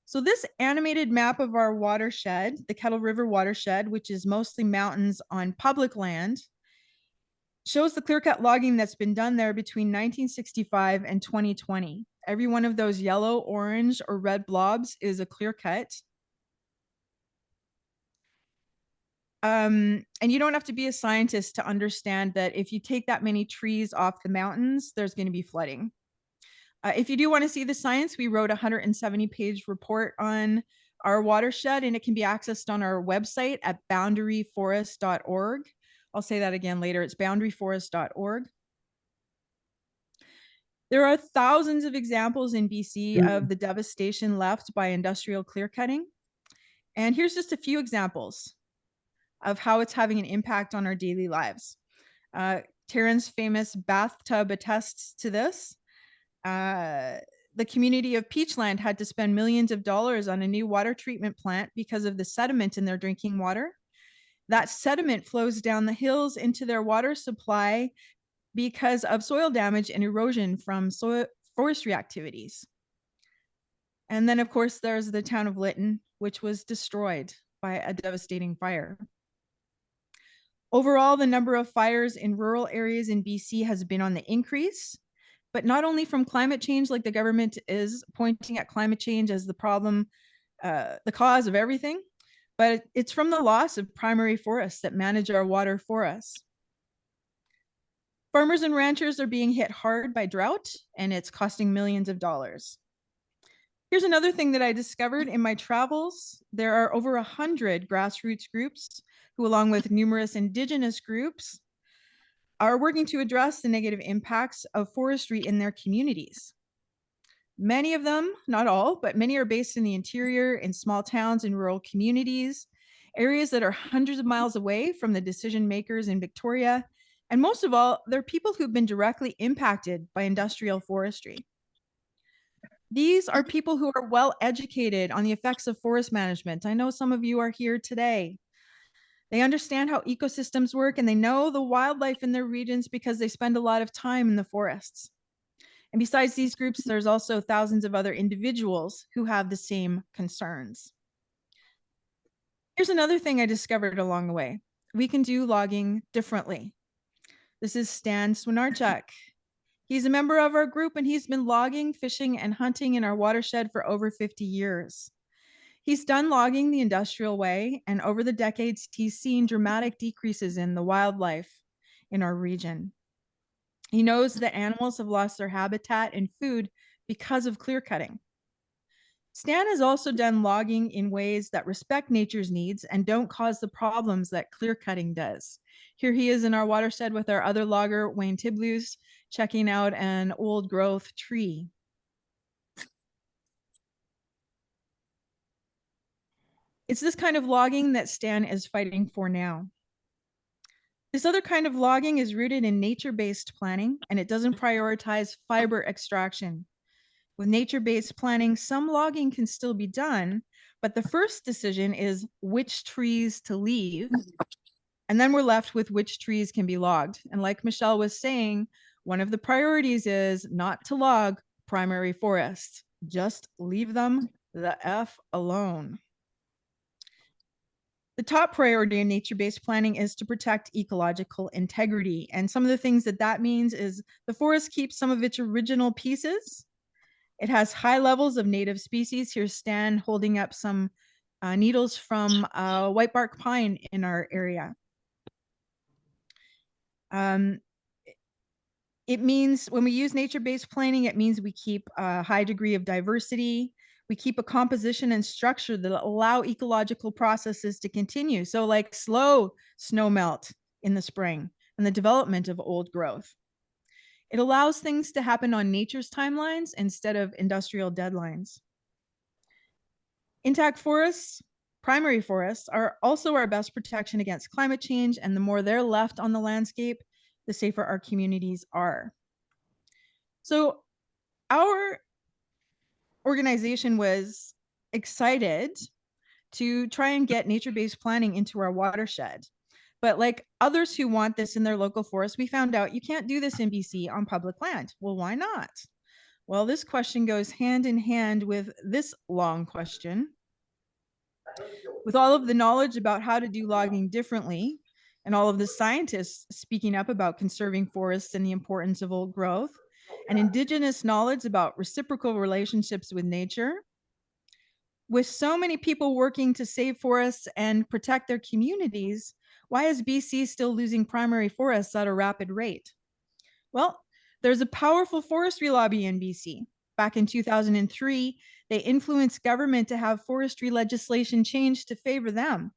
So this animated map of our watershed, the Kettle River watershed, which is mostly mountains on public land, shows the clear-cut logging that's been done there between 1965 and 2020. Every one of those yellow, orange, or red blobs is a clear cut. And you don't have to be a scientist to understand that if you take that many trees off the mountains, there's going to be flooding. If you do want to see the science, we wrote a 170-page report on our watershed, and it can be accessed on our website at boundaryforest.org. I'll say that again later. It's boundaryforest.org. There are thousands of examples in BC of the devastation left by industrial clear cutting. And here's just a few examples of how it's having an impact on our daily lives. Taryn's famous bathtub attests to this. The community of Peachland had to spend millions of dollars on a new water treatment plant because of the sediment in their drinking water. That sediment flows down the hills into their water supply because of soil damage and erosion from forestry activities. And then, of course, there's the town of Lytton, which was destroyed by a devastating fire. Overall, the number of fires in rural areas in BC has been on the increase, but not only from climate change, like the government is pointing at climate change as the problem, the cause of everything, but it's from the loss of primary forests that manage our water for us. Farmers and ranchers are being hit hard by drought, and it's costing millions of dollars. Here's another thing that I discovered in my travels. There are over 100 grassroots groups who, along with numerous Indigenous groups, are working to address the negative impacts of forestry in their communities. Many of them, not all, but many are based in the interior, in small towns and rural communities, areas that are hundreds of miles away from the decision makers in Victoria. And most of all, they're people who've been directly impacted by industrial forestry. These are people who are well educated on the effects of forest management. I know some of you are here today. They understand how ecosystems work, and they know the wildlife in their regions because they spend a lot of time in the forests. And besides these groups, there's also thousands of other individuals who have the same concerns. Here's another thing I discovered along the way. We can do logging differently. This is Stan Swinarchuk. He's a member of our group, and he's been logging, fishing, and hunting in our watershed for over 50 years. He's done logging the industrial way, and over the decades, he's seen dramatic decreases in the wildlife in our region. He knows that animals have lost their habitat and food because of clear cutting. Stan has also done logging in ways that respect nature's needs and don't cause the problems that clear cutting does. Here he is in our watershed with our other logger, Wayne Tiblus, checking out an old growth tree. It's this kind of logging that Stan is fighting for now. This other kind of logging is rooted in nature-based planning, and it doesn't prioritize fiber extraction. With nature-based planning, some logging can still be done, but the first decision is which trees to leave. And then we're left with which trees can be logged. And like Michelle was saying, one of the priorities is not to log primary forests. Just leave them the F alone. The top priority in nature-based planning is to protect ecological integrity. And some of the things that that means is the forest keeps some of its original pieces. It has high levels of native species. Here's Stan holding up some needles from white bark pine in our area. It means when we use nature-based planning, it means we keep a high degree of diversity. We keep a composition and structure that allow ecological processes to continue. So like slow snow melt in the spring and the development of old growth. It allows things to happen on nature's timelines instead of industrial deadlines. Intact forests, primary forests, are also our best protection against climate change, and the more they're left on the landscape, the safer our communities are. So our organization was excited to try and get nature-based planning into our watershed. But like others who want this in their local forest, we found out you can't do this in BC on public land. Well, why not? Well, this question goes hand in hand with this long question. With all of the knowledge about how to do logging differently, and all of the scientists speaking up about conserving forests and the importance of old growth, and Indigenous knowledge about reciprocal relationships with nature, with so many people working to save forests and protect their communities, why is BC still losing primary forests at a rapid rate? Well, there's a powerful forestry lobby in BC. Back in 2003, they influenced government to have forestry legislation changed to favor them.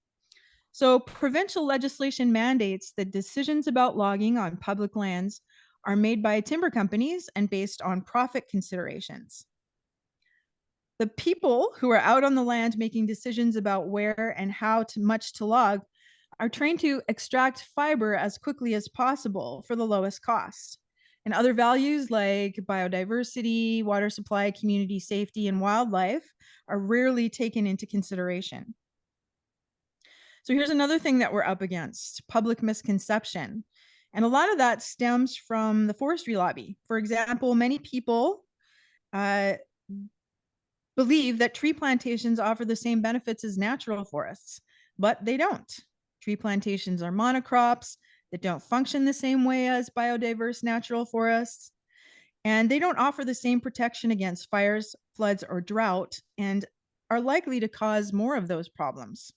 So provincial legislation mandates that decisions about logging on public lands are made by timber companies and based on profit considerations. The people who are out on the land making decisions about where and how much to log are trained to extract fiber as quickly as possible for the lowest cost. And other values like biodiversity, water supply, community safety, and wildlife are rarely taken into consideration. So here's another thing that we're up against: public misconception. And a lot of that stems from the forestry lobby. For example, many people believe that tree plantations offer the same benefits as natural forests, but they don't. Tree plantations are monocrops that don't function the same way as biodiverse natural forests, and they don't offer the same protection against fires, floods, or drought, and are likely to cause more of those problems.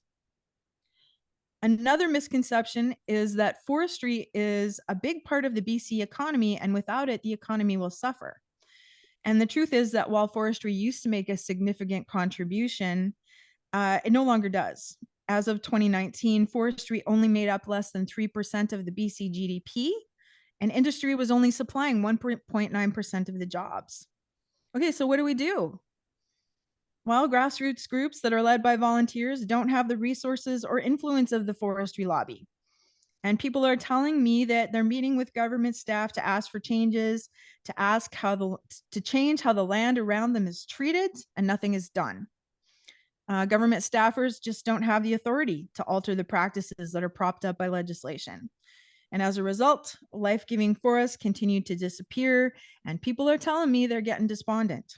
Another misconception is that forestry is a big part of the BC economy, and without it, the economy will suffer. And the truth is that while forestry used to make a significant contribution, it no longer does. As of 2019, forestry only made up less than 3% of the BC GDP, and industry was only supplying 1.9% of the jobs. Okay, so what do we do? Well, grassroots groups that are led by volunteers don't have the resources or influence of the forestry lobby. And people are telling me that they're meeting with government staff to ask for changes, to ask to change how the land around them is treated, and nothing is done. Government staffers just don't have the authority to alter the practices that are propped up by legislation. And as a result, life-giving forests continue to disappear, and people are telling me they're getting despondent.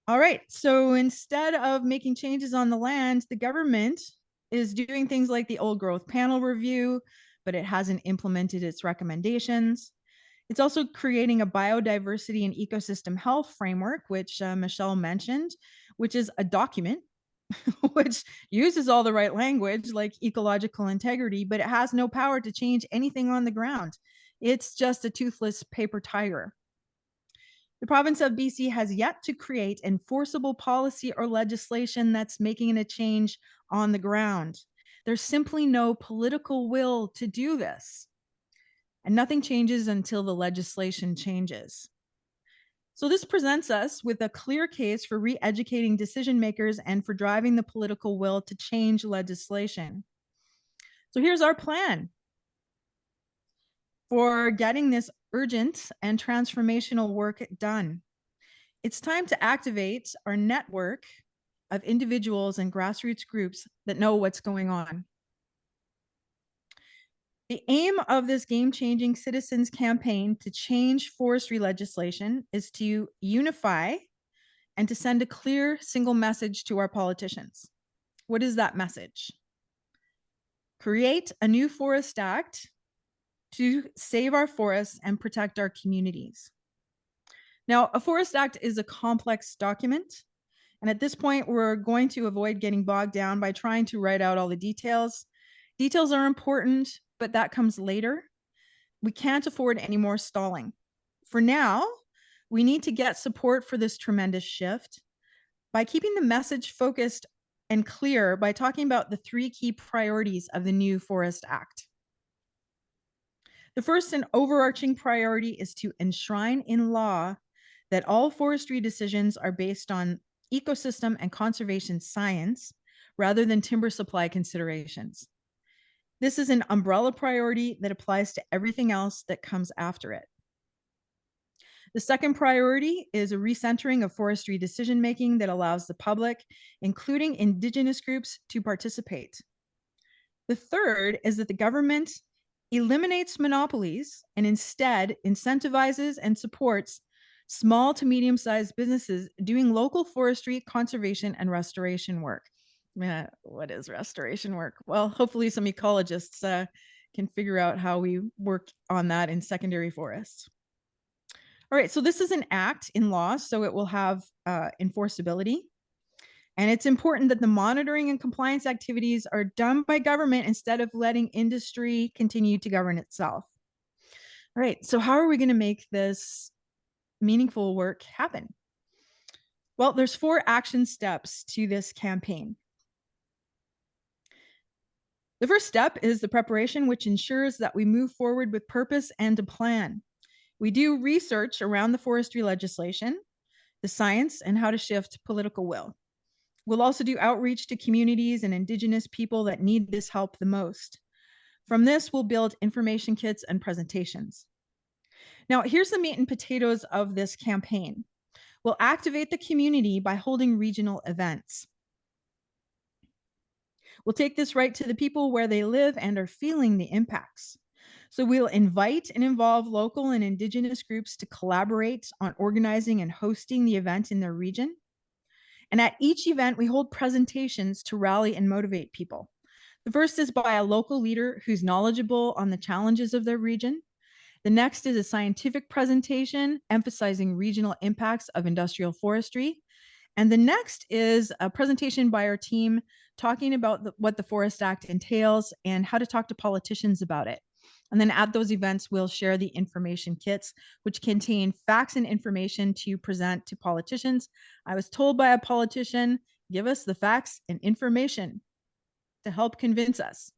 All right, so instead of making changes on the land, the government is doing things like the old growth panel review, but it hasn't implemented its recommendations. It's also creating a biodiversity and ecosystem health framework, which Michelle mentioned, which is a document which uses all the right language like ecological integrity, but it has no power to change anything on the ground. It's just a toothless paper tiger. The province of BC has yet to create enforceable policy or legislation that's making a change on the ground. There's simply no political will to do this. And nothing changes until the legislation changes. So this presents us with a clear case for re-educating decision makers and for driving the political will to change legislation. So here's our plan for getting this urgent and transformational work done. It's time to activate our network of individuals and grassroots groups that know what's going on. The aim of this game-changing citizens campaign to change forestry legislation is to unify and to send a clear single message to our politicians. What is that message? Create a new forest act to save our forests and protect our communities. Now, a forest act is a complex document. And at this point, we're going to avoid getting bogged down by trying to write out all the details. Details are important, but that comes later. We can't afford any more stalling. For now, we need to get support for this tremendous shift by keeping the message focused and clear by talking about the 3 key priorities of the new Forest Act. The first and overarching priority is to enshrine in law that all forestry decisions are based on ecosystem and conservation science rather than timber supply considerations. This is an umbrella priority that applies to everything else that comes after it. The second priority is a recentering of forestry decision-making that allows the public, including Indigenous groups, to participate. The third is that the government eliminates monopolies and instead incentivizes and supports small to medium-sized businesses doing local forestry, conservation, and restoration work. What is restoration work? Well, hopefully some ecologists can figure out how we work on that in secondary forests. All right, so this is an act in law, so it will have enforceability. And it's important that the monitoring and compliance activities are done by government instead of letting industry continue to govern itself. All right, so how are we going to make this meaningful work happen? Well, there's 4 action steps to this campaign. The first step is the preparation, which ensures that we move forward with purpose and a plan. We do research around the forestry legislation, the science, and how to shift political will. We'll also do outreach to communities and Indigenous people that need this help the most. From this, we'll build information kits and presentations. Now, here's the meat and potatoes of this campaign. We'll activate the community by holding regional events. We'll take this right to the people where they live and are feeling the impacts. So we'll invite and involve local and Indigenous groups to collaborate on organizing and hosting the event in their region. And at each event, we hold presentations to rally and motivate people. The first is by a local leader who's knowledgeable on the challenges of their region. The next is a scientific presentation emphasizing regional impacts of industrial forestry. And the next is a presentation by our team talking about what the Forest Act entails and how to talk to politicians about it. And then at those events, we'll share the information kits, which contain facts and information to present to politicians. I was told by a politician, give us the facts and information to help convince us.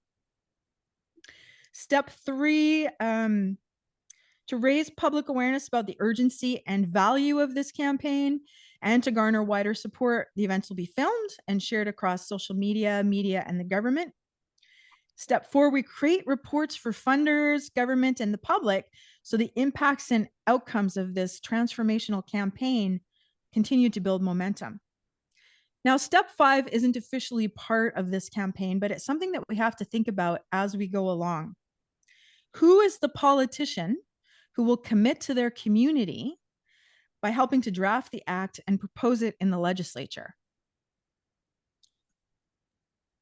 Step 3, to raise public awareness about the urgency and value of this campaign and to garner wider support, the events will be filmed and shared across social media, and the government. Step 4, we create reports for funders, government, and the public so the impacts and outcomes of this transformational campaign continue to build momentum. Now, step 5 isn't officially part of this campaign, but it's something that we have to think about as we go along. Who is the politician who will commit to their community by helping to draft the act and propose it in the legislature?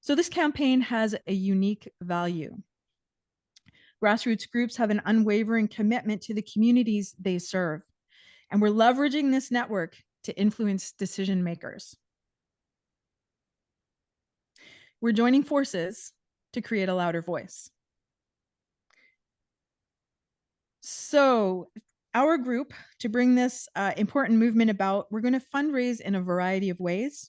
So this campaign has a unique value. Grassroots groups have an unwavering commitment to the communities they serve, and we're leveraging this network to influence decision makers. We're joining forces to create a louder voice. So our group, to bring this important movement about, we're going to fundraise in a variety of ways.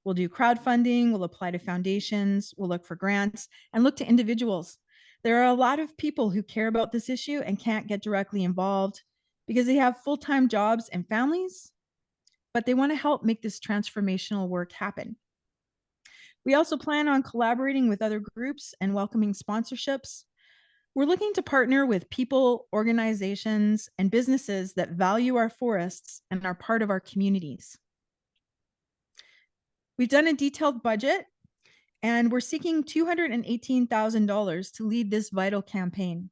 We'll do crowdfunding, we'll apply to foundations, we'll look for grants, and look to individuals. There are a lot of people who care about this issue and can't get directly involved because they have full-time jobs and families, but they want to help make this transformational work happen. We also plan on collaborating with other groups and welcoming sponsorships. We're looking to partner with people, organizations, and businesses that value our forests and are part of our communities. We've done a detailed budget, and we're seeking $218,000 to lead this vital campaign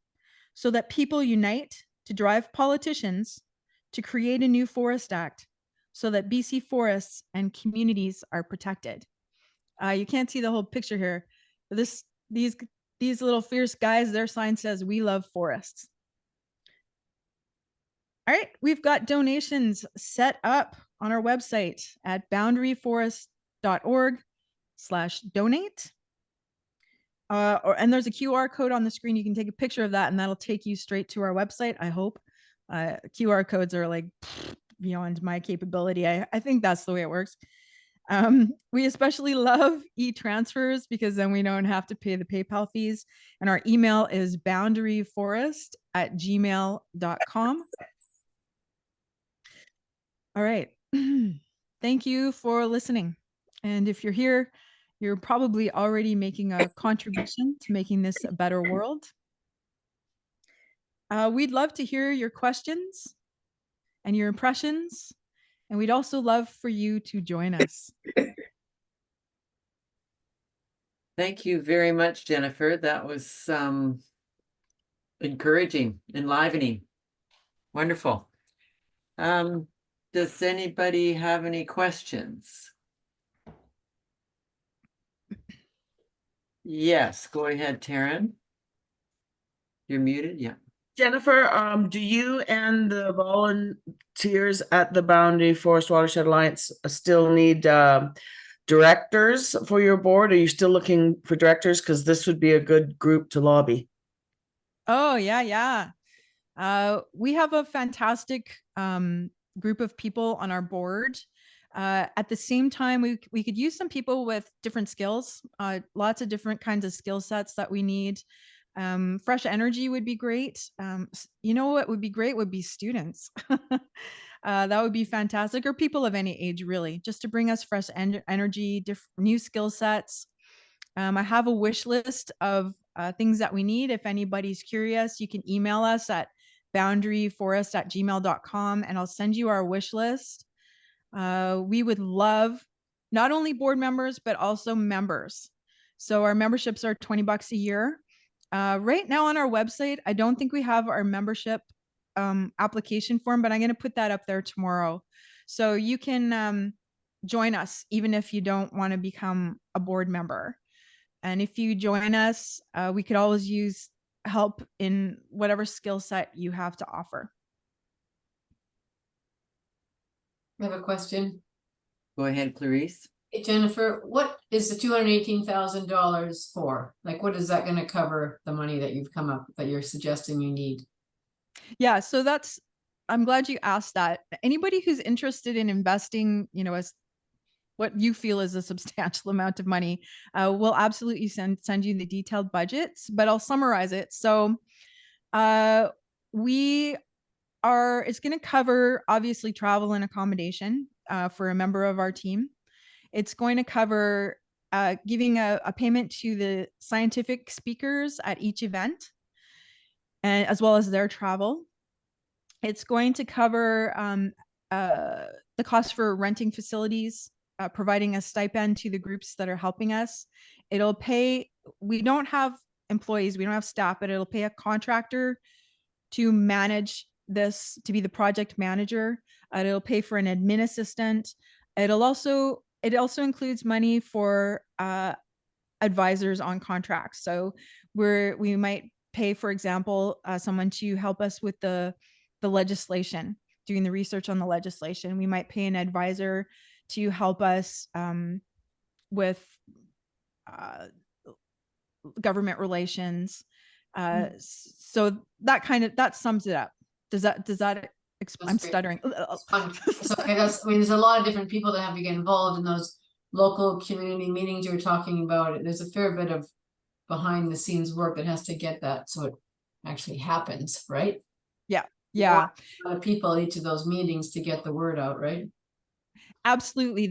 so that people unite to drive politicians to create a new Forest Act so that BC forests and communities are protected. You can't see the whole picture here. These little fierce guys, their sign says, "We love forests." All right, we've got donations set up on our website at boundaryforest.org/donate. And there's a QR code on the screen. You can take a picture of that and that'll take you straight to our website, I hope. QR codes are like beyond my capability. I think that's the way it works. We especially love e-transfers because then we don't have to pay the PayPal fees. And our email is boundaryforest@gmail.com. All right. Thank you for listening. And if you're here, you're probably already making a contribution to making this a better world. We'd love to hear your questions and your impressions. And we'd also love for you to join us. Thank you very much, Jennifer. That was encouraging, enlivening. Wonderful. Does anybody have any questions? Yes, go ahead, Taryn. You're muted, yeah. Jennifer, do you and the volunteers at the Boundary Forest Watershed Alliance still need directors for your board? Are you still looking for directors? Because this would be a good group to lobby. Oh, yeah. We have a fantastic group of people on our board. At the same time, we could use some people with different skills, lots of different kinds of skill sets that we need. Fresh energy would be great. You know what would be great would be students. That would be fantastic, or people of any age, really, just to bring us fresh energy, new skill sets. I have a wish list of things that we need. If anybody's curious, you can email us at boundaryforest@gmail.com and I'll send you our wish list. We would love not only board members, but also members. So our memberships are $20 a year. Right now on our website, I don't think we have our membership application form, but I'm going to put that up there tomorrow. So you can join us even if you don't want to become a board member. And if you join us, we could always use help in whatever skill set you have to offer. I have a question. Go ahead, Clarice. Hey, Jennifer, what is the $218,000 for? Like, what is that going to cover the money that you've come up that you're suggesting you need? Yeah, so I'm glad you asked that. Anybody who's interested in investing, as what you feel is a substantial amount of money, we'll absolutely send you the detailed budgets, but I'll summarize it. So it's going to cover obviously travel and accommodation for a member of our team. It's going to cover giving a payment to the scientific speakers at each event, and as well as their travel. It's going to cover the cost for renting facilities, providing a stipend to the groups that are helping us. It'll pay, we don't have employees, we don't have staff, but it'll pay a contractor to manage this, to be the project manager. It'll pay for an admin assistant. It also includes money for advisors on contracts. So we might pay, for example, someone to help us with the legislation, doing the research on the legislation. We might pay an advisor to help us with government relations. So that sums it up. Does that I'm stuttering. It's okay. There's a lot of different people that have to get involved in those local community meetings you're talking about. There's a fair bit of behind the scenes work that has to get that so it actually happens, right? Yeah. A lot of people at each of those meetings to get the word out, right? Absolutely.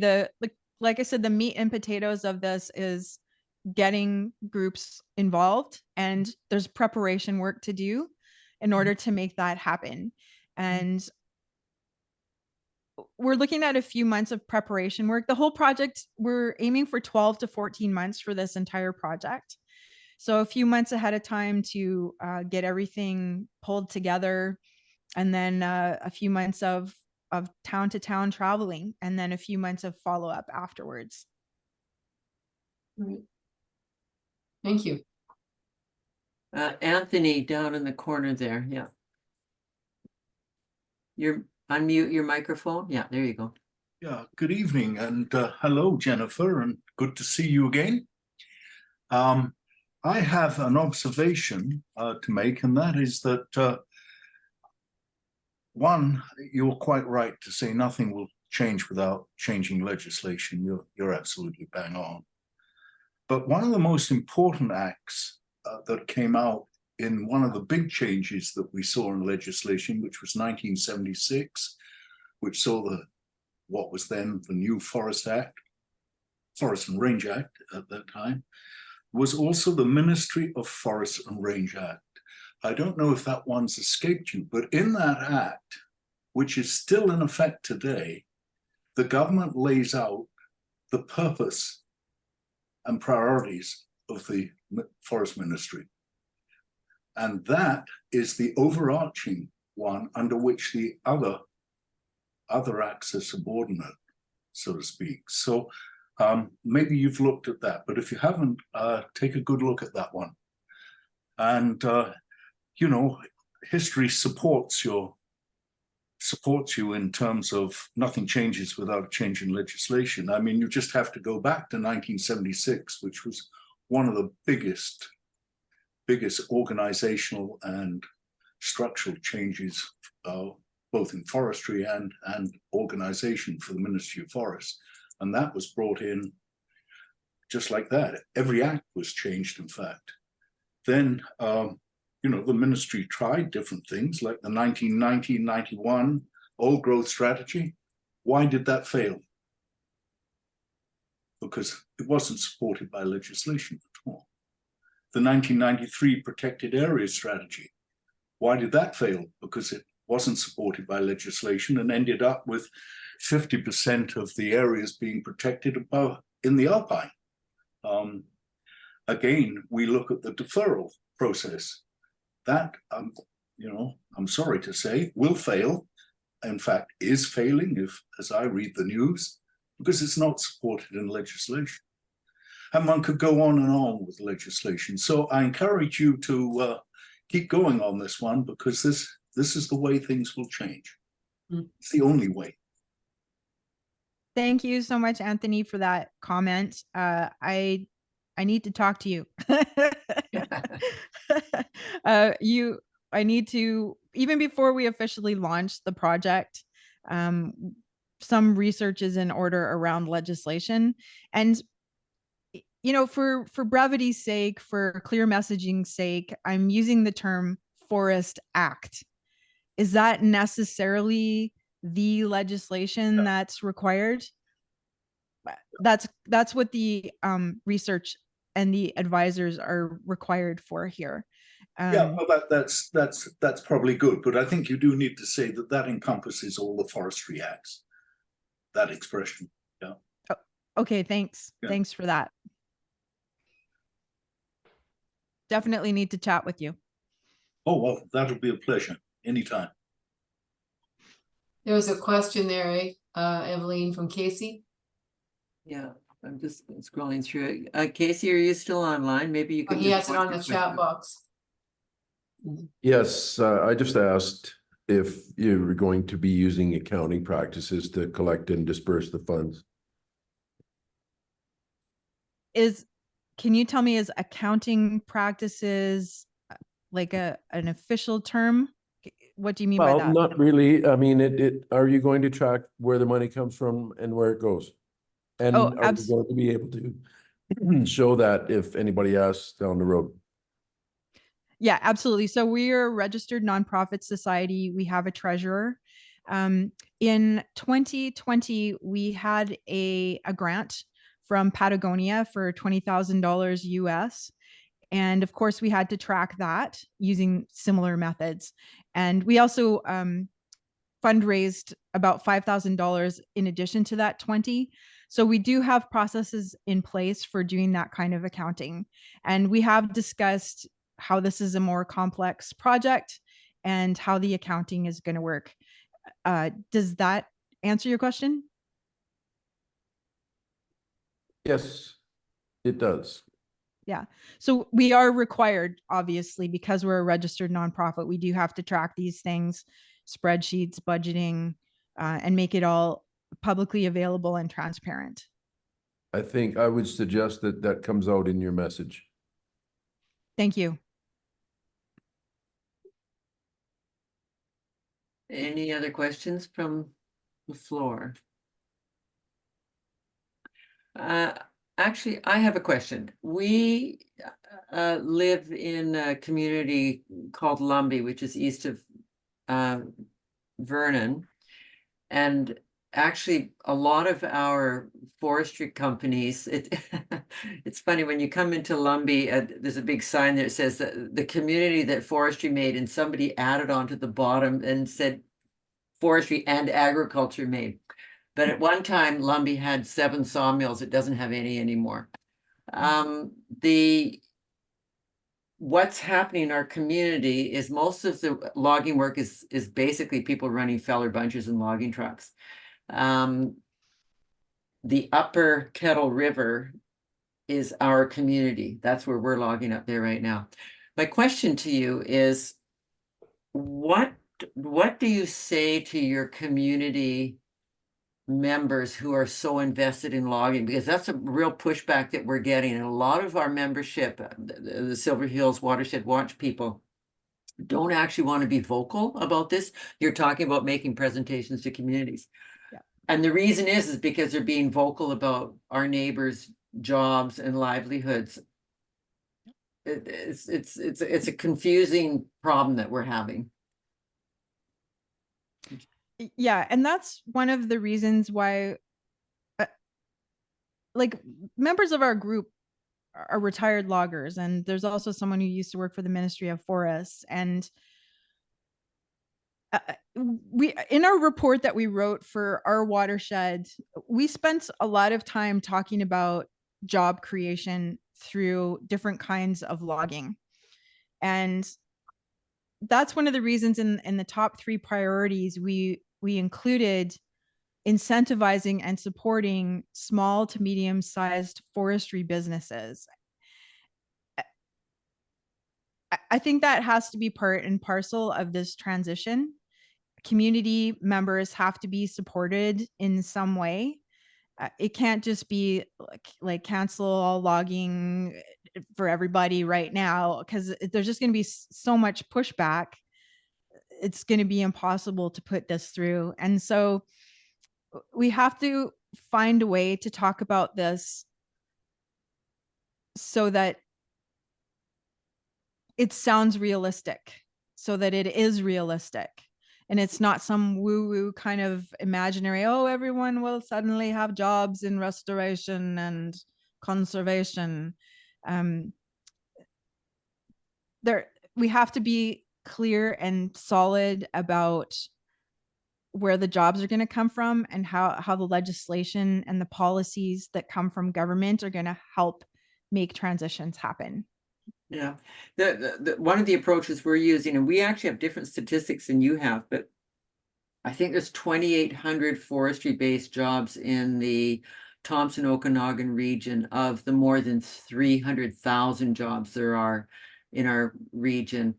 like I said, the meat and potatoes of this is getting groups involved, and there's preparation work to do in order to make that happen. And we're looking at a few months of preparation work. The whole project, we're aiming for 12 to 14 months for this entire project. So a few months ahead of time to get everything pulled together, and then a few months of town to town traveling, and then a few months of follow up afterwards. Right. Thank you. Anthony down in the corner there, yeah. You're unmute your microphone. Yeah, there you go. Yeah, good evening and hello, Jennifer, and good to see you again. I have an observation to make, and that is that one, you're quite right to say nothing will change without changing legislation. You're absolutely bang on. But one of the most important acts that came out in one of the big changes that we saw in legislation, which was 1976, which saw what was then the new Forest and Range Act at that time, was also the Ministry of Forest and Range Act. I don't know if that one's escaped you, but in that act, which is still in effect today, the government lays out the purpose and priorities of the Forest Ministry. And that is the overarching one under which the other acts are subordinate, so to speak. So maybe you've looked at that, but if you haven't, take a good look at that one. And you know, history supports you in terms of nothing changes without a change in legislation. I mean, you just have to go back to 1976, which was one of the biggest organizational and structural changes, both in forestry and organization for the Ministry of Forests. And that was brought in just like that. Every act was changed, in fact. Then, you know, the ministry tried different things like the 1990-91 old growth strategy. Why did that fail? Because it wasn't supported by legislation at all. The 1993 protected areas strategy. Why did that fail? Because it wasn't supported by legislation and ended up with 50% of the areas being protected above in the Alpine. Again, we look at the deferral process. That, you know, I'm sorry to say, will fail. In fact, is failing, as I read the news, because it's not supported in legislation. And one could go on and on with legislation. So I encourage you to keep going on this one, because this is the way things will change. It's the only way. Thank you so much, Anthony, for that comment. I need to talk to you. I need to, even before we officially launch the project, some research is in order around legislation. And, you know, for brevity's sake, for clear messaging's sake, I'm using the term Forest Act. Is that necessarily the legislation that's required? That's what the research and the advisors are required for here. Yeah, well, that's probably good, but I think you do need to say that encompasses all the forestry acts. That expression, yeah. Oh, okay, thanks. Yeah. Thanks for that. Definitely need to chat with you. Oh, well, that'll be a pleasure anytime. There was a question there, Evelyn, from Casey. Yeah, I'm just scrolling through it. Casey, are you still online? Maybe you Oh, can. he has it on the chat box. Yes, I just asked if you were going to be using accounting practices to collect and disperse the funds. Can you tell me, is accounting practices like an official term? What do you mean by that? Not really. I mean, are you going to track where the money comes from and where it goes? And are you going to be able to show that if anybody asks down the road? Yeah, absolutely. So we are a registered nonprofit society. We have a treasurer. In 2020, we had a grant from Patagonia for $20,000 US. And of course, we had to track that using similar methods. And we also fundraised about $5,000 in addition to that 20. So we do have processes in place for doing that kind of accounting. And we have discussed how this is a more complex project and how the accounting is going to work. Does that answer your question? Yes, it does. Yeah. So we are required, obviously, because we're a registered nonprofit, we do have to track these things, spreadsheets, budgeting, and make it all publicly available and transparent. I think I would suggest that that comes out in your message. Thank you. Any other questions from the floor? Actually, I have a question. We live in a community called Lumbee, which is east of Vernon. And actually, a lot of our forestry companies, it's funny, when you come into Lumbee, there's a big sign there that says that the community that forestry made, and somebody added onto the bottom and said forestry and agriculture made. But at one time, Lumbee had 7 sawmills. It doesn't have any anymore. What's happening in our community is most of the logging work is basically people running feller bunches and logging trucks. The upper Kettle River is our community. That's where we're logging up there right now. My question to you is, what do you say to your community members who are so invested in logging? Because that's a real pushback that we're getting, and a lot of our membership, the Silver Hills Watershed Watch people, don't actually want to be vocal about this. You're talking about making presentations to communities. Yeah. And the reason is because they're being vocal about our neighbors' jobs and livelihoods. It's a confusing problem that we're having. Yeah, and that's one of the reasons why like members of our group are retired loggers, and there's also someone who used to work for the Ministry of Forests. And we, in our report that we wrote for our watershed, we spent a lot of time talking about job creation through different kinds of logging. And that's one of the reasons in the top 3 priorities, we included incentivizing and supporting small to medium-sized forestry businesses. I think that has to be part and parcel of this transition. Community members have to be supported in some way. It can't just be like cancel all logging for everybody right now, because there's just going to be so much pushback. It's going to be impossible to put this through. And so we have to find a way to talk about this so that it sounds realistic, so that it is realistic. And it's not some woo-woo kind of imaginary, oh, everyone will suddenly have jobs in restoration and conservation. We have to be clear and solid about where the jobs are going to come from, and how the legislation and the policies that come from government are going to help make transitions happen. Yeah, one of the approaches we're using, and we actually have different statistics than you have, but I think there's 2,800 forestry-based jobs in the Thompson Okanagan region of the more than 300,000 jobs there are in our region.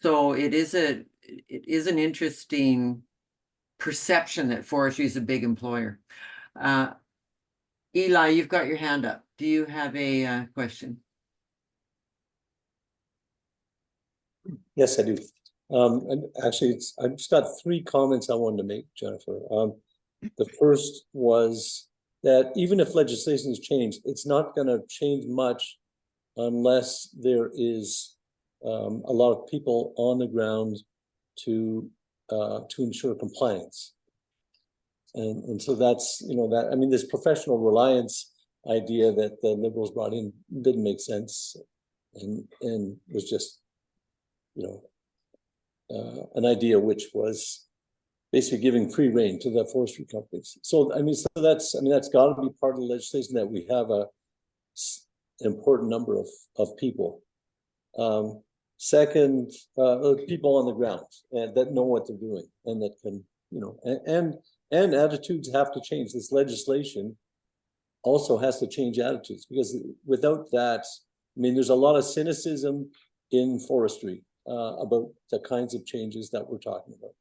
So it is an interesting perception that forestry is a big employer. Eli, you've got your hand up. Do you have a question? Yes, I do. And actually, I've just got 3 comments I wanted to make, Jennifer. The first was that even if legislation is changed, it's not going to change much unless there is a lot of people on the ground to to ensure compliance. And so that's, that, I mean, this professional reliance idea that the Liberals brought in didn't make sense, and was just, an idea which was basically giving free rein to the forestry companies. So that's got to be part of the legislation, that we have an important number of people. Second, people on the ground and that know what they're doing, and that can, and attitudes have to change. This legislation also has to change attitudes, because without that, there's a lot of cynicism in forestry about the kinds of changes that we're talking about.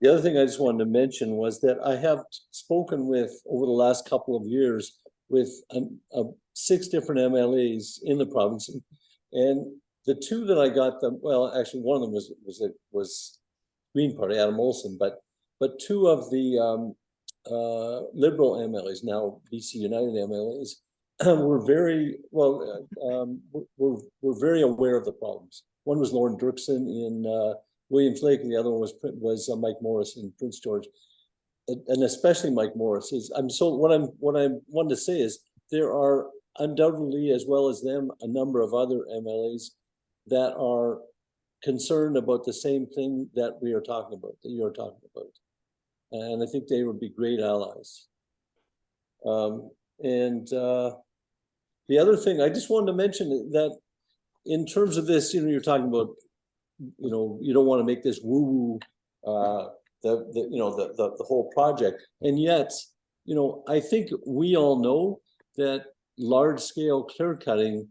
The other thing I just wanted to mention was that I have spoken with, over the last couple of years, with 6 different MLAs in the province, and the 2 that I got them, well, actually one of them was Green Party, Adam Olsen, but 2 of the Liberal MLAs, now BC United MLAs, were very were very aware of the problems. One was Lauren Dirksen in Williams Lake, and the other one was Mike Morris in Prince George, and especially Mike Morris. What I wanted to say is, there are undoubtedly, as well as them, a number of other MLAs that are concerned about the same thing that we are talking about, that you're talking about. And I think they would be great allies. The other thing I just wanted to mention, that in terms of this, you're talking about, you don't want to make this woo-woo, the whole project. And yet, I think we all know that large-scale clear cutting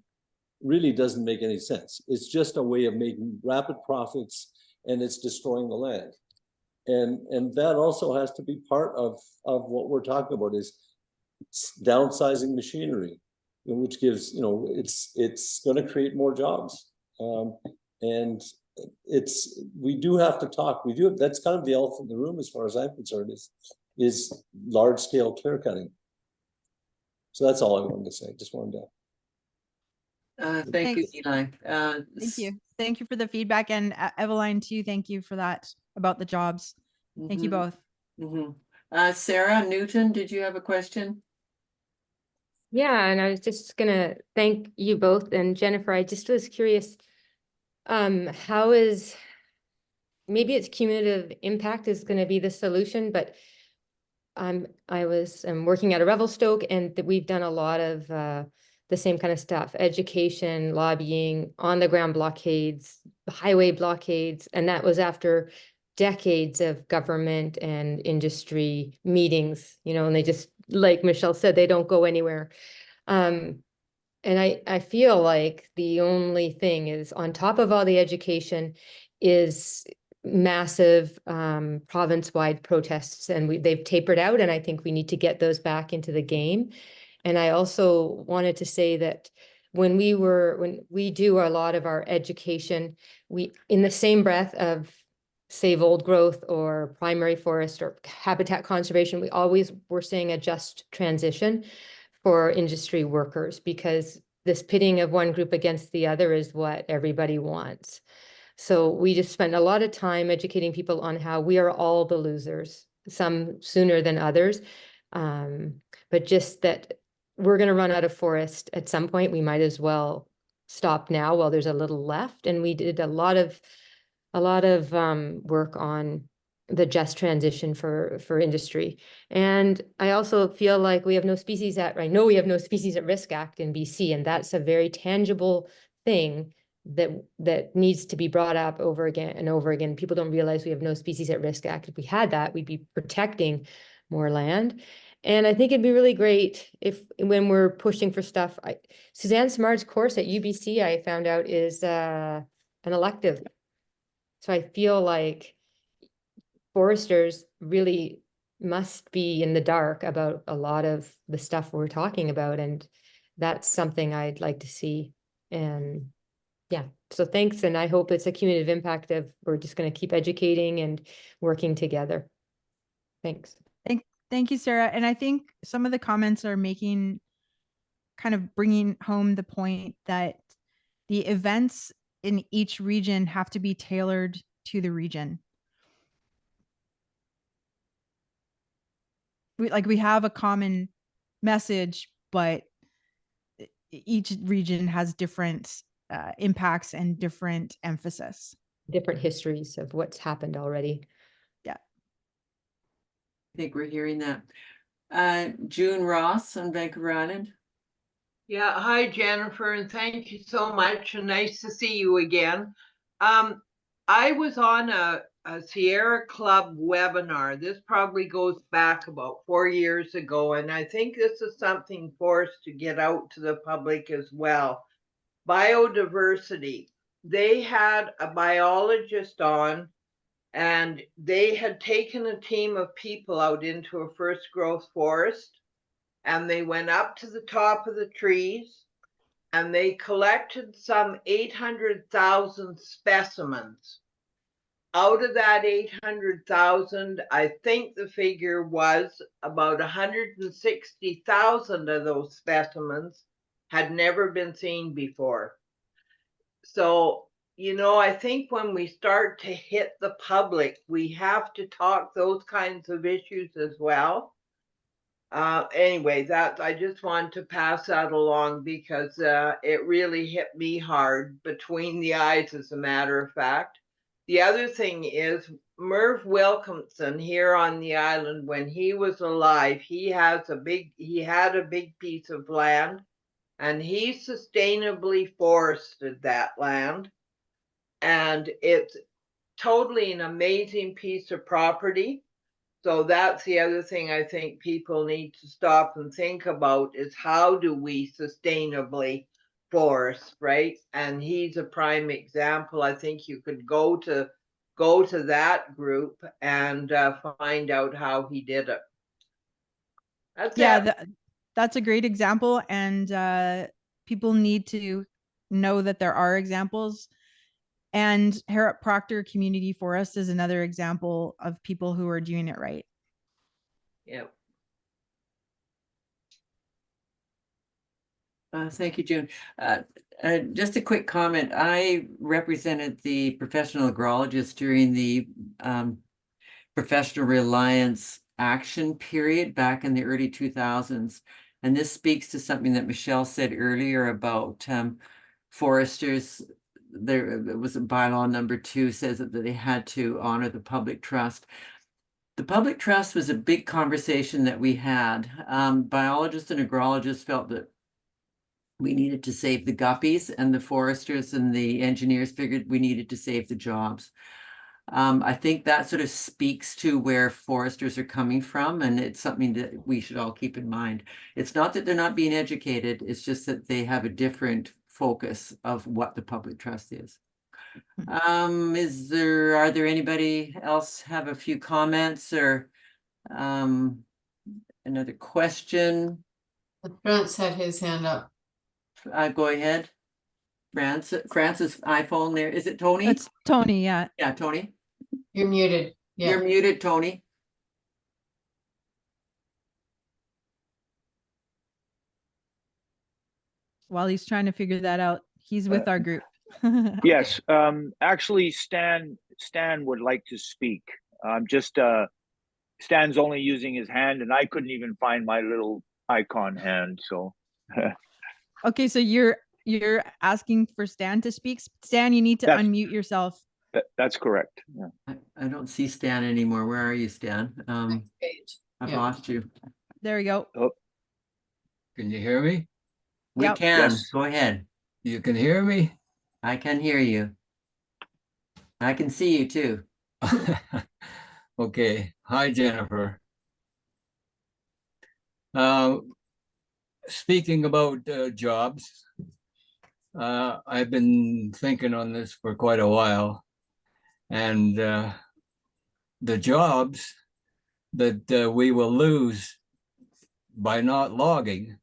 really doesn't make any sense. It's just a way of making rapid profits, and it's destroying the land. And that also has to be part of what we're talking about, is downsizing machinery, which gives, it's going to create more jobs. And we do have to talk. That's kind of the elephant in the room, as far as I'm concerned, is large scale clear cutting. So that's all I wanted to say. Just wanted to. Thank you, Eli. Thank you. Thank you for the feedback. And Eveline, too, thank you for that about the jobs. Thank you both. Sarah Newton, did you have a question? Yeah, and I was just gonna thank you both. And Jennifer, I just was curious, how is, maybe it's cumulative impact is gonna be the solution, but I'm working at a Revelstoke, and we've done a lot of the same kind of stuff: education, lobbying, on the ground blockades, highway blockades, and that was after decades of government and industry meetings, and they just, like Michelle said, they don't go anywhere. And I feel like the only thing is, on top of all the education, is massive province-wide protests, and they've tapered out, and I think we need to get those back into the game. And I also wanted to say that when we do a lot of our education, we, in the same breath of save old growth or primary forest or habitat conservation, we're saying a just transition for industry workers, because this pitting of one group against the other is what everybody wants. So we just spend a lot of time educating people on how we are all the losers, some sooner than others. But just that we're going to run out of forest at some point. We might as well stop now while there's a little left. And we did a lot of work on the just transition for industry. And I also feel like we have no species I know we have no Species at Risk Act in BC, and that's a very tangible thing that needs to be brought up over again and over again. People don't realize we have no Species at Risk Act. If we had that, we'd be protecting more land. And I think it'd be really great when we're pushing for stuff. Suzanne Smart's course at UBC, I found out, is an elective. So I feel like foresters really must be in the dark about a lot of the stuff we're talking about. And that's something I'd like to see. And yeah, so thanks. And I hope it's a cumulative impact of, we're just going to keep educating and working together. Thanks. Thank you, Sarah. And I think some of the comments are bringing home the point that the events in each region have to be tailored to the region. we have a common message, but each region has different impacts and different emphasis. Different histories of what's happened already. Yeah. I think we're hearing that. June Ross on Vancouver Island. Yeah, hi Jennifer, and thank you so much, and nice to see you again. I was on a Sierra Club webinar. This probably goes back about 4 years ago, and I think this is something for us to get out to the public as well. Biodiversity. They had a biologist on, and they had taken a team of people out into a first growth forest, and they went up to the top of the trees and they collected some 800,000 specimens. Out of that 800,000, I think the figure was about 160,000 of those specimens had never been seen before. So, you know, I think when we start to hit the public, we have to talk those kinds of issues as well. Anyway, that I just wanted to pass that along because it really hit me hard between the eyes, as a matter of fact. The other thing is Merv Wilkinson here on the island, when he was alive, he had a big piece of land, and he sustainably forested that land, and it's totally an amazing piece of property. So that's the other thing I think people need to stop and think about, is how do we sustainably forest, right? And he's a prime example. I think you could go to that group and find out how he did it. That's a great example, and people need to know that there are examples. And Harriet Proctor Community Forest is another example of people who are doing it right. Yeah. Thank you, June. Just a quick comment. I represented the professional agrologists during the Professional Reliance Action period back in the early 2000s. And this speaks to something that Michelle said earlier about foresters. There was a bylaw number 2 says that they had to honor the public trust. The public trust was a big conversation that we had. Biologists and agrologists felt that we needed to save the guppies, and the foresters and the engineers figured we needed to save the jobs. I think that sort of speaks to where foresters are coming from, and it's something that we should all keep in mind. It's not that they're not being educated, it's just that they have a different focus of what the public trust is. Are there anybody else have a few comments or another question? France had his hand up. Go ahead. France's iPhone there. Is it Tony? It's Tony, yeah. Yeah, Tony. You're muted. Yeah. You're muted, Tony. While he's trying to figure that out, he's with our group. Yes, actually Stan would like to speak. Stan's only using his hand, and I couldn't even find my little icon hand, so. Okay, so you're asking for Stan to speak. Stan, you need to unmute yourself. That's correct. Yeah. I don't see Stan anymore. Where are you, Stan? I've lost you. There we go. Oh. Can you hear me? We Yep. can. Yes. Go ahead. You can hear me? I can hear you. I can see you too. Okay. Hi, Jennifer. Speaking about jobs, I've been thinking on this for quite a while, and the jobs that we will lose by not logging,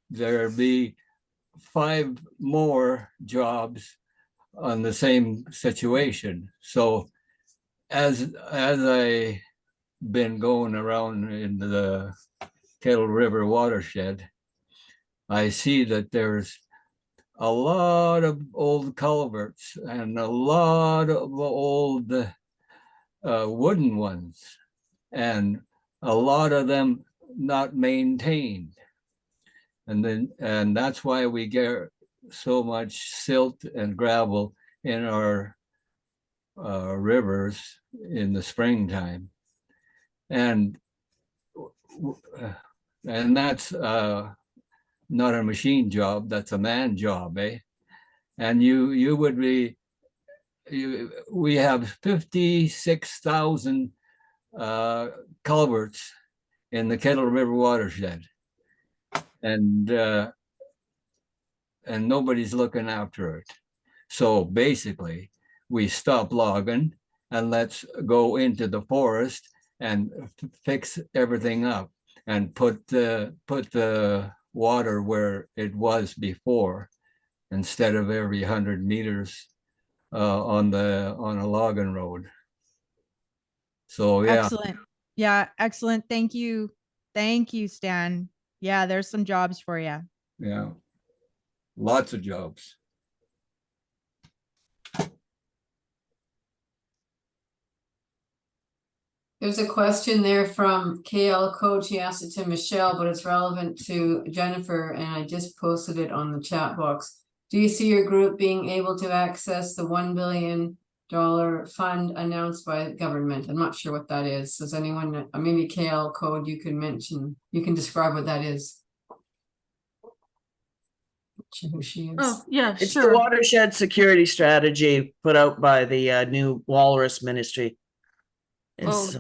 there'll be 5 more jobs on the same situation. So as I been going around in the Kettle River watershed, I see that there's a lot of old culverts and a lot of old wooden ones. And a lot of them not maintained. And that's why we get so much silt and gravel in our rivers in the springtime. And that's not a machine job, that's a man job, eh? And you would be, we have 56,000 culverts in the Kettle River watershed. And nobody's looking after it. So basically, we stop logging and let's go into the forest and fix everything up and put the water where it was before, instead of every 100 meters on a logging road. So yeah. Excellent. Yeah, excellent. Thank you. Thank you, Stan. Yeah, there's some jobs for you. Yeah. Lots of jobs. There's a question there from KL Coach. He asked it to Michelle, but it's relevant to Jennifer, and I just posted it on the chat box. Do you see your group being able to access the $1 billion fund announced by the government? I'm not sure what that is. Does anyone, maybe KL Code, you can describe what that is? Who she is. Oh, yeah, It's sure. The Watershed Security Strategy put out by the new Walrus Ministry. It's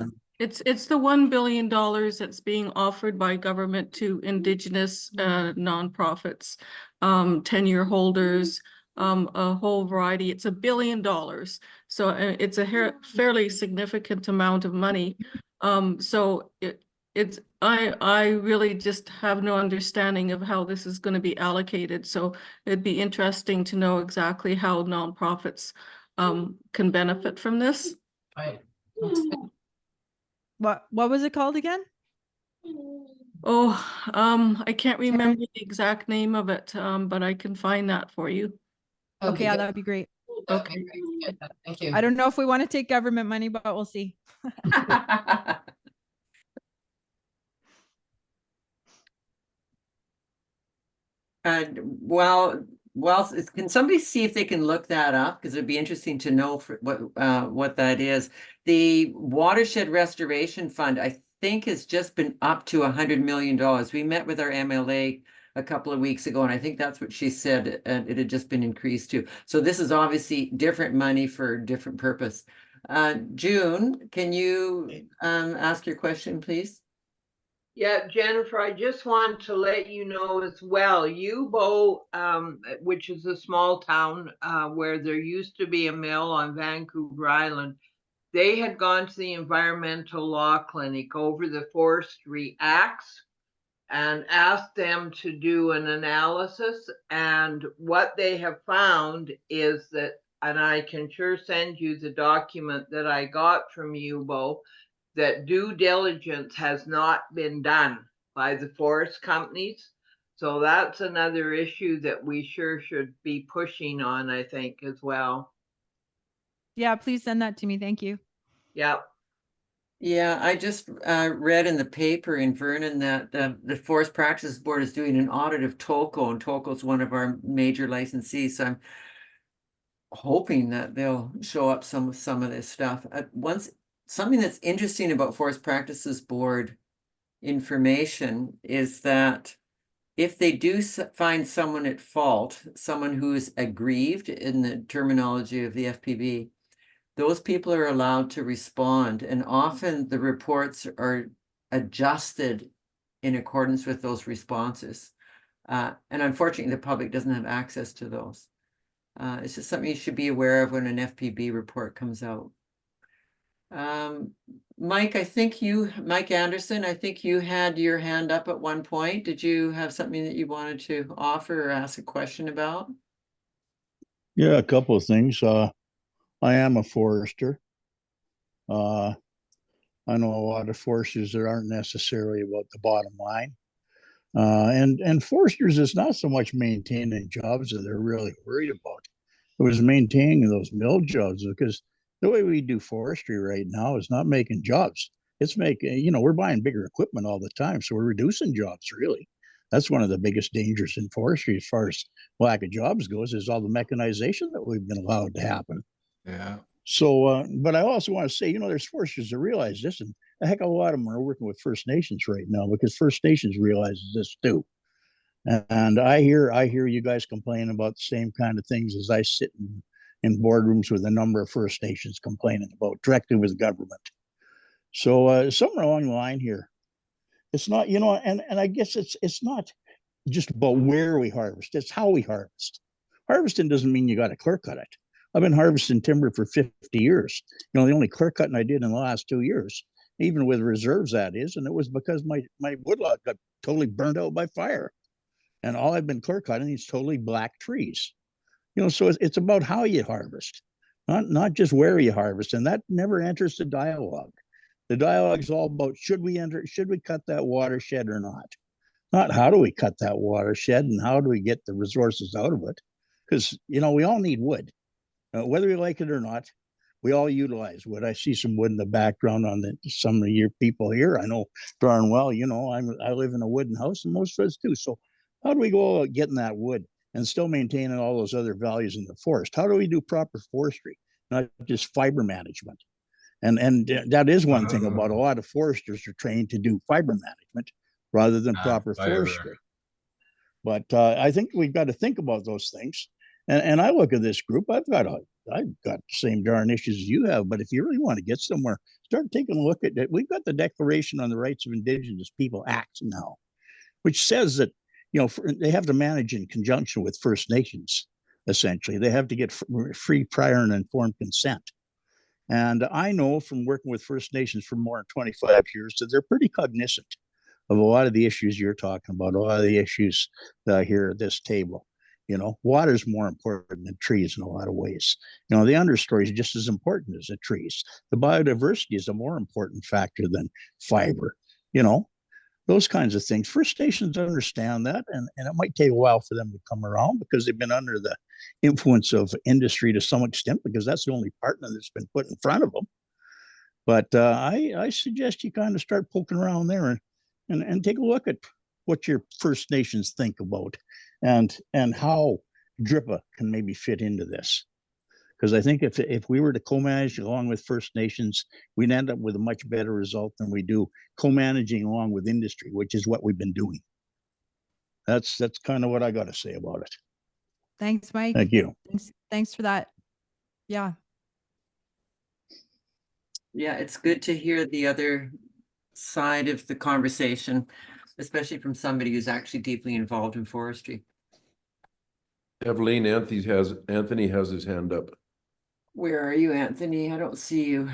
the $1 billion that's being offered by government to Indigenous nonprofits, tenure holders, a whole variety. It's $1 billion. So it's a fairly significant amount of money. I really just have no understanding of how this is going to be allocated. So it'd be interesting to know exactly how nonprofits can benefit from this. Right. What was it called again? Oh, I can't remember the exact name of it, but I can find that for you. Okay, yeah, that would be great. Okay. Thank you. I don't know if we want to take government money, but we'll see. Well, can somebody see if they can look that up? Because it'd be interesting to know for what that is. The Watershed Restoration Fund, I think, has just been up to $100 million. We met with our MLA a couple of weeks ago, and I think that's what she said, and it had just been increased too. So this is obviously different money for different purpose. June, can you ask your question, please? Yeah, Jennifer, I just want to let you know as well, Yubo, which is a small town where there used to be a mill on Vancouver Island, they had gone to the Environmental Law Clinic over the Forestry Acts and asked them to do an analysis. And what they have found is that, and I can sure send you the document that I got from Yubo, that due diligence has not been done by the forest companies. So that's another issue that we sure should be pushing on, I think, as well. Yeah, please send that to me. Thank you. Yep. Yeah, I just read in the paper in Vernon that the Forest Practices Board is doing an audit of Tolko, and Tolko is one of our major licensees. So I'm hoping that they'll show up some of this stuff. Something that's interesting about Forest Practices Board information is that if they do find someone at fault, someone who is aggrieved in the terminology of the FPB, those people are allowed to respond, and often the reports are adjusted in accordance with those responses. And unfortunately, the public doesn't have access to those. It's just something you should be aware of when an FPB report comes out. Mike Anderson, I think you had your hand up at one point. Did you have something that you wanted to offer or ask a question about? Yeah, a couple of things. I am a forester. I know a lot of foresters that aren't necessarily about the bottom line. And foresters is not so much maintaining jobs that they're really worried about. It was maintaining those mill jobs, because the way we do forestry right now is not making jobs. it's making, you know, we're buying bigger equipment all the time, so we're reducing jobs really. That's one of the biggest dangers in forestry as far as lack of jobs goes, is all the mechanization that we've been allowed to happen. Yeah. So, but I also want to say, you know, there's foresters that realize this, and a heck of a lot of them are working with First Nations right now because First Nations realizes this too. And I hear you guys complain about the same kind of things as I sit in boardrooms with a number of First Nations complaining about directly with government. So somewhere along the line here, it's not, you know, and I guess it's not just about where we harvest, it's how we harvest. Harvesting doesn't mean you got to clear cut it. I've been harvesting timber for 50 years. You know, the only clear cutting I did in the last 2 years, even with reserves, that is, and it was because my woodlot got totally burned out by fire. And all I've been clear cutting is totally black trees. You know, so it's about how you harvest, not just where you harvest, and that never enters the dialogue. The dialogue is all about should we cut that watershed or not how do we cut that watershed and how do we get the resources out of it, because you know we all need wood, whether we like it or not. We all utilize wood. I see some wood in the background on some of your people here. I know darn well, you know, I live in a wooden house, and most of us do. So how do we go about getting that wood and still maintaining all those other values in the forest? How do we do proper forestry, not just fiber management? And that is one thing about a lot of foresters are trained to do fiber management rather than proper forestry. But I think we've got to think about those things. And I look at this group, I've got the same darn issues as you have. But if you really want to get somewhere, start taking a look at it. We've got the Declaration on the Rights of Indigenous People Act now, which says that, you know, they have to manage in conjunction with First Nations. Essentially, they have to get free, prior, and informed consent. And I know from working with First Nations for more than 25 years that they're pretty cognizant of a lot of the issues you're talking about, a lot of the issues here at this table. You know, water is more important than trees in a lot of ways. You know, the understory is just as important as the trees. The biodiversity is a more important factor than fiber. You know, those kinds of things. First Nations understand that, and it might take a while for them to come around because they've been under the influence of industry to some extent, because that's the only partner that's been put in front of them. But I suggest you kind of start poking around there and take a look at what your First Nations think about and how DRIPA can maybe fit into this. Because I think if we were to co-manage along with First Nations, we'd end up with a much better result than we do co-managing along with industry, which is what we've been doing. That's kind of what I got to say about it. Thanks, Mike. Thank you. Thanks for that. Yeah. Yeah, it's good to hear the other side of the conversation, especially from somebody who's actually deeply involved in forestry. Evelyn, Anthony has his hand up. Where are you, Anthony? I don't see you.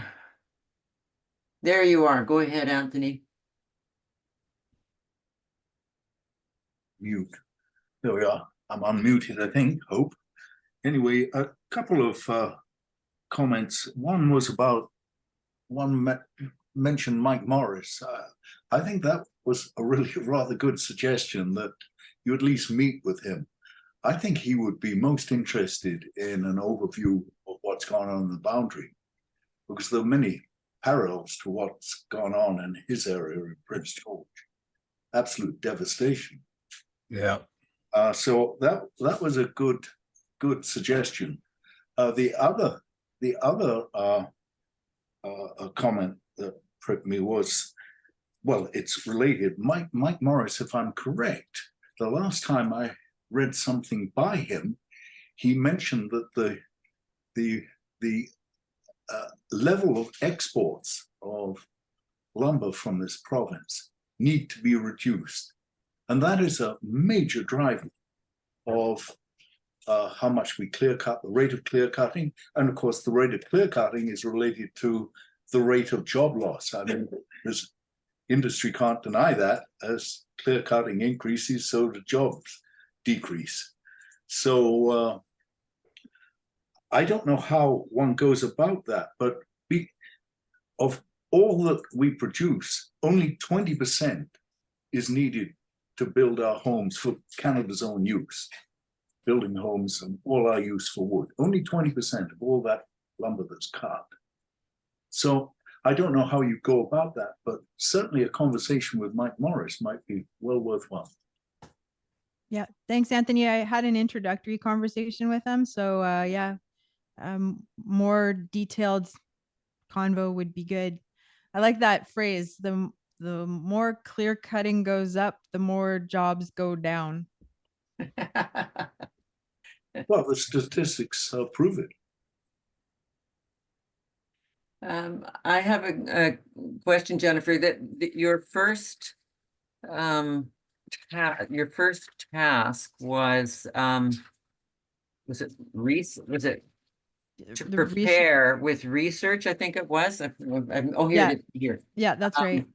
There you are. Go ahead, Anthony. Mute. There we are. I'm unmuted, I think. Hope. Anyway, a couple of comments. One was about mentioned Mike Morris. I think that was a really rather good suggestion that you at least meet with him. I think he would be most interested in an overview of what's gone on in the boundary, because there are many parallels to what's gone on in his area in Prince George. Absolute devastation. Yeah. So that was a good suggestion. The other comment that pricked me was, well, it's related. Mike Morris, if I'm correct, the last time I read something by him, he mentioned that the level of exports of lumber from this province need to be reduced. And that is a major driver of how much we clear cut, the rate of clear cutting. And of course, the rate of clear cutting is related to the rate of job loss. I mean, this industry can't deny that. As clear cutting increases, so do jobs decrease. So I don't know how one goes about that, but of all that we produce, only 20% is needed to build our homes for Canada's own use. Building homes and all our use for wood. Only 20% of all that lumber that's cut. So I don't know how you go about that, but certainly a conversation with Mike Morris might be well worthwhile. Yeah, thanks, Anthony. I had an introductory conversation with him. So yeah, more detailed convo would be good. I like that phrase. The more clear cutting goes up, the more jobs go down. Well, the statistics prove it. I have a question, Jennifer, that your first task was it to prepare with research, I think it was. Oh, here Yeah. it is, here. Yeah, that's right.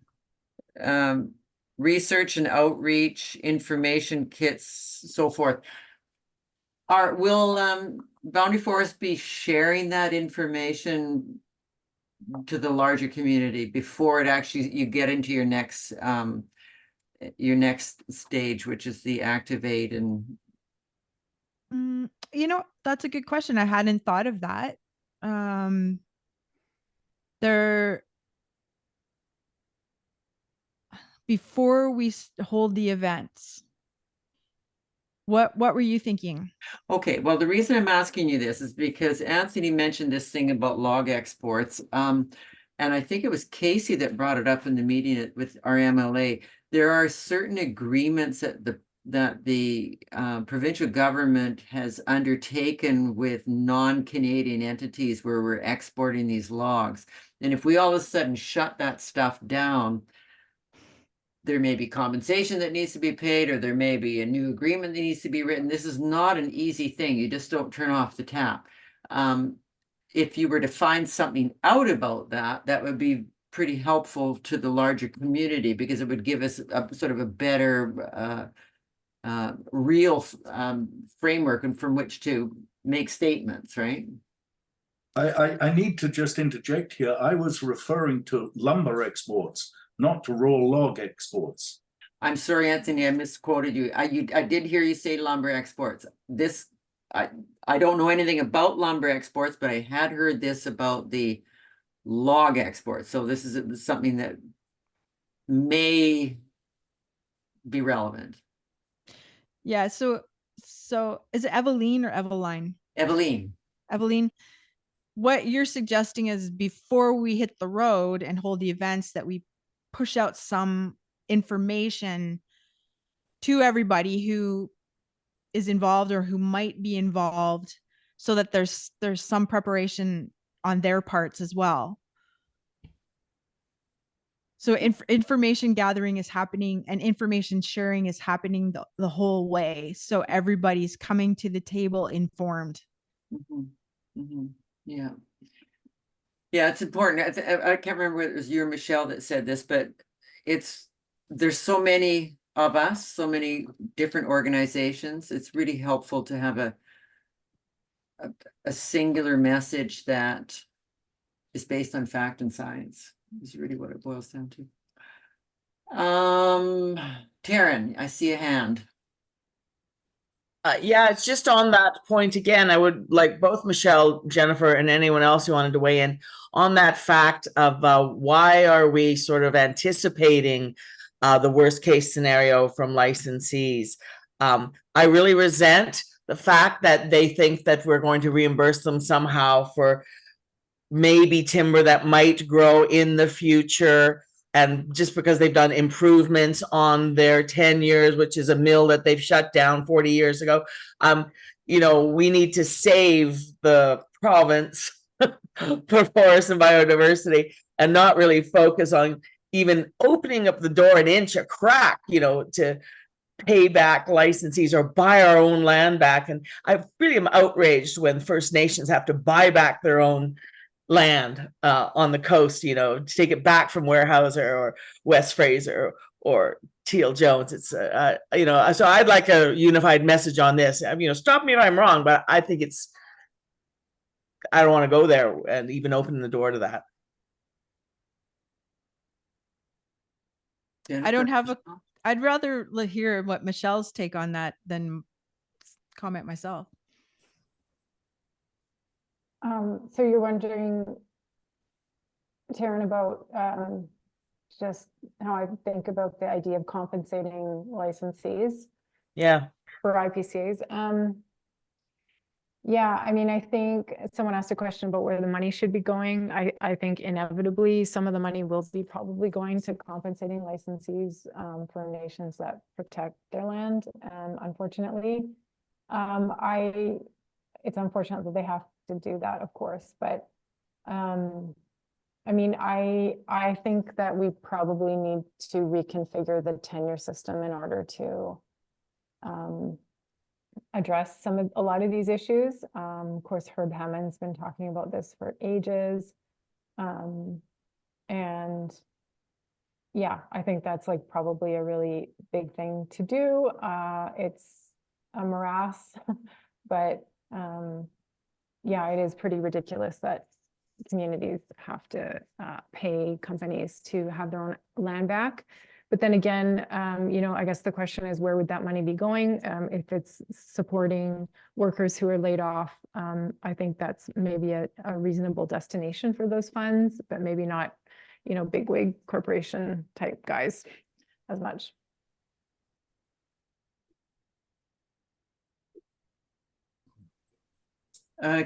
Research and outreach, information kits, so forth. Will Boundary Forest be sharing that information to the larger community before it actually you get into your next stage, which is the activate? And you know, that's a good question. I hadn't thought of that. Before we hold the events, what were you thinking? Okay, well, the reason I'm asking you this is because Anthony mentioned this thing about log exports. And I think it was Casey that brought it up in the meeting with our MLA. There are certain agreements that the provincial government has undertaken with non-Canadian entities where we're exporting these logs. And if we all of a sudden shut that stuff down, there may be compensation that needs to be paid, or there may be a new agreement that needs to be written. This is not an easy thing. You just don't turn off the tap. If you were to find something out about that, that would be pretty helpful to the larger community, because it would give us a sort of a better real framework and from which to make statements, right? I need to just interject here. I was referring to lumber exports, not to raw log exports. I'm sorry, Anthony, I misquoted you. I did hear you say lumber exports. I don't know anything about lumber exports, but I had heard this about the log exports. So this is something that may be relevant. Yeah, so is it Eveline or Eveline? Eveline. Eveline, what you're suggesting is before we hit the road and hold the events, that we push out some information to everybody who is involved or who might be involved, so that there's some preparation on their parts as well. So information gathering is happening and information sharing is happening the whole way. So everybody's coming to the table informed. Yeah. Yeah, it's important. I can't remember whether it was you or Michelle that said this, but there's so many of us, so many different organizations. It's really helpful to have a singular message that is based on fact and science, is really what it boils down to. Taryn, I see a hand. Yeah, it's just on that point again. I would like both Michelle, Jennifer, and anyone else who wanted to weigh in on that fact of why are we sort of anticipating the worst case scenario from licensees. I really resent the fact that they think that we're going to reimburse them somehow for maybe timber that might grow in the future. And just because they've done improvements on their 10 years, which is a mill that they've shut down 40 years ago, you know, we need to save the province for forest and biodiversity and not really focus on even opening up the door an inch, a crack, you know, to pay back licensees or buy our own land back. And I really am outraged when First Nations have to buy back their own land on the coast, you know, to take it back from Weyerhaeuser or West Fraser or Teal Jones. It's you know, so I'd like a unified message on this. You know, stop me if I'm wrong, but I think I don't want to go there and even open the door to that. I'd rather hear what Michelle's take on that than comment myself. So you're wondering Taryn, about just how I think about the idea of compensating licensees Yeah. for IPCAs. Yeah, I mean, I think someone asked a question about where the money should be going. I think inevitably some of the money will be probably going to compensating licensees for nations that protect their land. Unfortunately, it's unfortunate that they have to do that, of course, but I mean, I think that we probably need to reconfigure the tenure system in order to address a lot of these issues. Of course, Herb Hammond's been talking about this for ages. And yeah, I think that's like probably a really big thing to do. It's a morass, but yeah, it is pretty ridiculous that communities have to pay companies to have their own land back. But then again, you know, I guess the question is, where would that money be going? If it's supporting workers who are laid off, I think that's maybe a reasonable destination for those funds, but maybe not, you know, bigwig corporation type guys as much.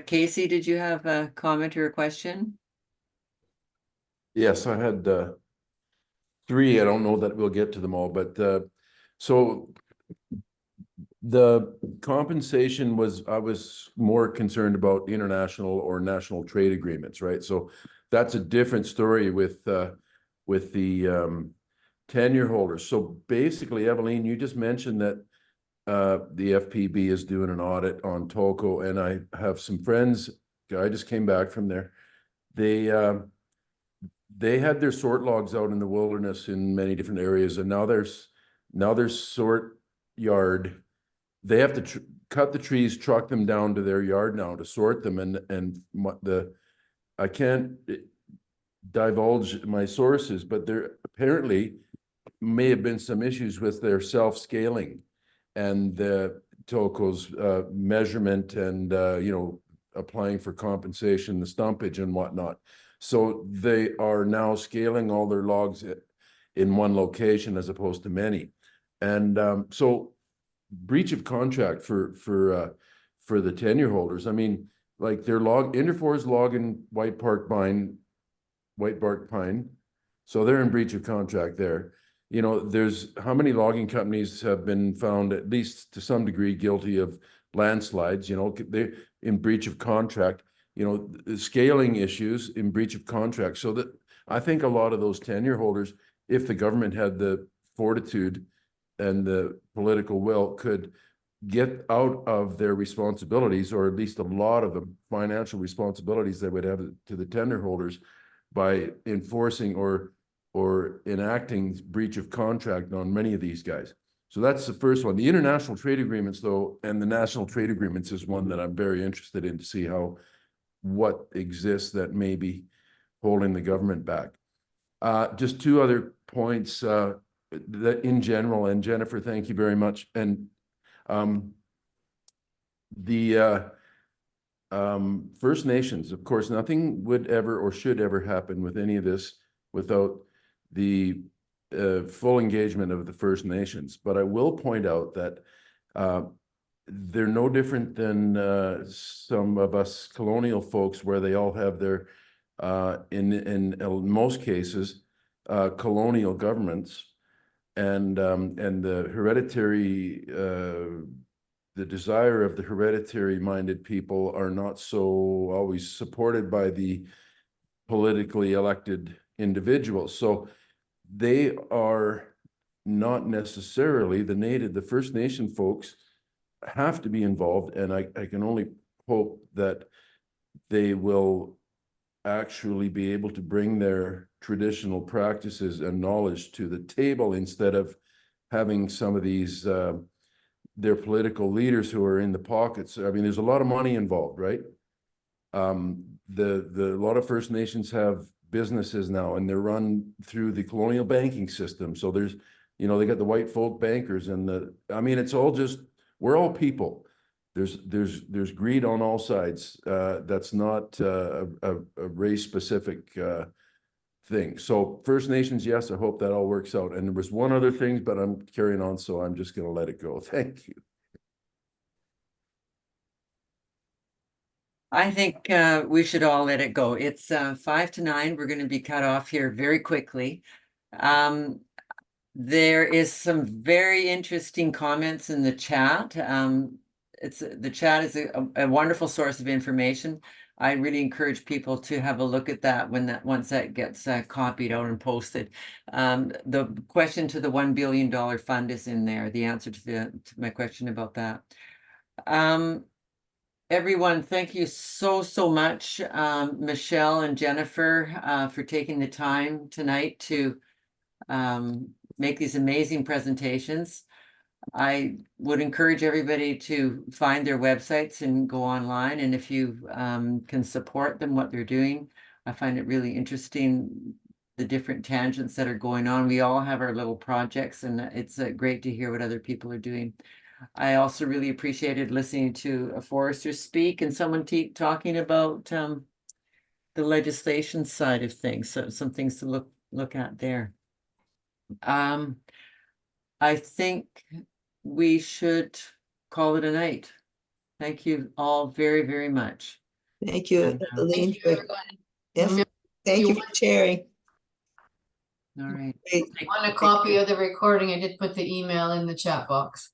Casey, did you have a comment or a question? Yes, I had three. I don't know that we'll get to them all, but so the compensation was, I was more concerned about international or national trade agreements, right? So that's a different story with the tenure holders. So basically, Evelyn, you just mentioned that the FPB is doing an audit on Tolko, and I have some friends. I just came back from there. They had their sort logs out in the wilderness in many different areas, and now there's sort yard. They have to cut the trees, truck them down to their yard now to sort them, and I can't divulge my sources, but there apparently may have been some issues with their self-scaling and the Tolko's measurement and you know, applying for compensation, the stumpage and whatnot. So they are now scaling all their logs in one location as opposed to many. And so breach of contract for the tenure holders. I mean, like their Interfor's logging white bark pine, so they're in breach of contract there. You know, there's how many logging companies have been found, at least to some degree, guilty of landslides, you know, they're in breach of contract, you know, the scaling issues in breach of contract. So that I think a lot of those tenure holders, if the government had the fortitude and the political will, could get out of their responsibilities, or at least a lot of the financial responsibilities they would have to the tenure holders, by enforcing or enacting breach of contract on many of these guys. So that's the first one. The international trade agreements, though, and the national trade agreements is one that I'm very interested in to see what exists that may be holding the government back. Just two other points that in general, and Jennifer, thank you very much. And the First Nations, of course, nothing would ever or should ever happen with any of this without the full engagement of the First Nations. But I will point out that they're no different than some of us colonial folks, where they all have their, in most cases, colonial governments, and the hereditary, the desire of the hereditary minded people are not so always supported by the politically elected individuals. So they are not necessarily the First Nation folks have to be involved. And I can only hope that they will actually be able to bring their traditional practices and knowledge to the table, instead of having some of these their political leaders who are in the pockets. I mean, there's a lot of money involved, right? A lot of First Nations have businesses now, and they're run through the colonial banking system. So there's, you know, they got the white folk bankers, and I mean, it's all just, we're all people. There's greed on all sides. That's not a race specific thing. So First Nations, yes, I hope that all works out. And there was one other thing, but I'm carrying on, so I'm just gonna let it go. Thank you. I think we should all let it go. It's 5 to 9. We're going to be cut off here very quickly. There is some very interesting comments in the chat. The chat is a wonderful source of information. I really encourage people to have a look at that once that gets copied out and posted. The question to the $1 billion fund is in there. The answer to my question about that. Everyone, thank you so much, Michelle and Jennifer, for taking the time tonight to make these amazing presentations. I would encourage everybody to find their websites and go online. And if you can support them, what they're doing, I find it really interesting, the different tangents that are going on. We all have our little projects, and it's great to hear what other people are doing. I also really appreciated listening to a forester speak and someone talking about the legislation side of things. So some things to look at there. I think we should call it a night. Thank you all very, very much. Thank you, And, Eileen. Thank you, everyone. Yes, thank you for sharing. all right. If you want a copy of the recording, I did put the email in the chat box.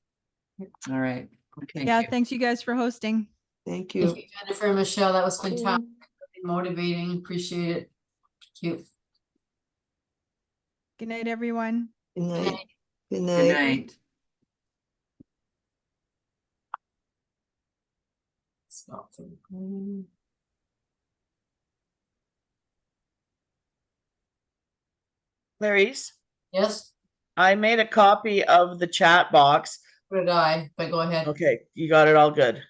All right. Thank Yeah, you. thanks you guys for hosting. Thank Thank you, Jennifer and Michelle. That was fantastic. Motivating. Appreciate it. Thank you. Good night, everyone. Good night. Good Good night. night. Stop the recording. Clarice, Yes, I made a copy of the chat box. so did I, but go ahead. Okay, you got it all good.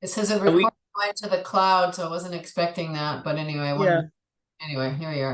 It says a we- recording went to the cloud, so I wasn't expecting that, but anyway, Yeah. anyway, here we are.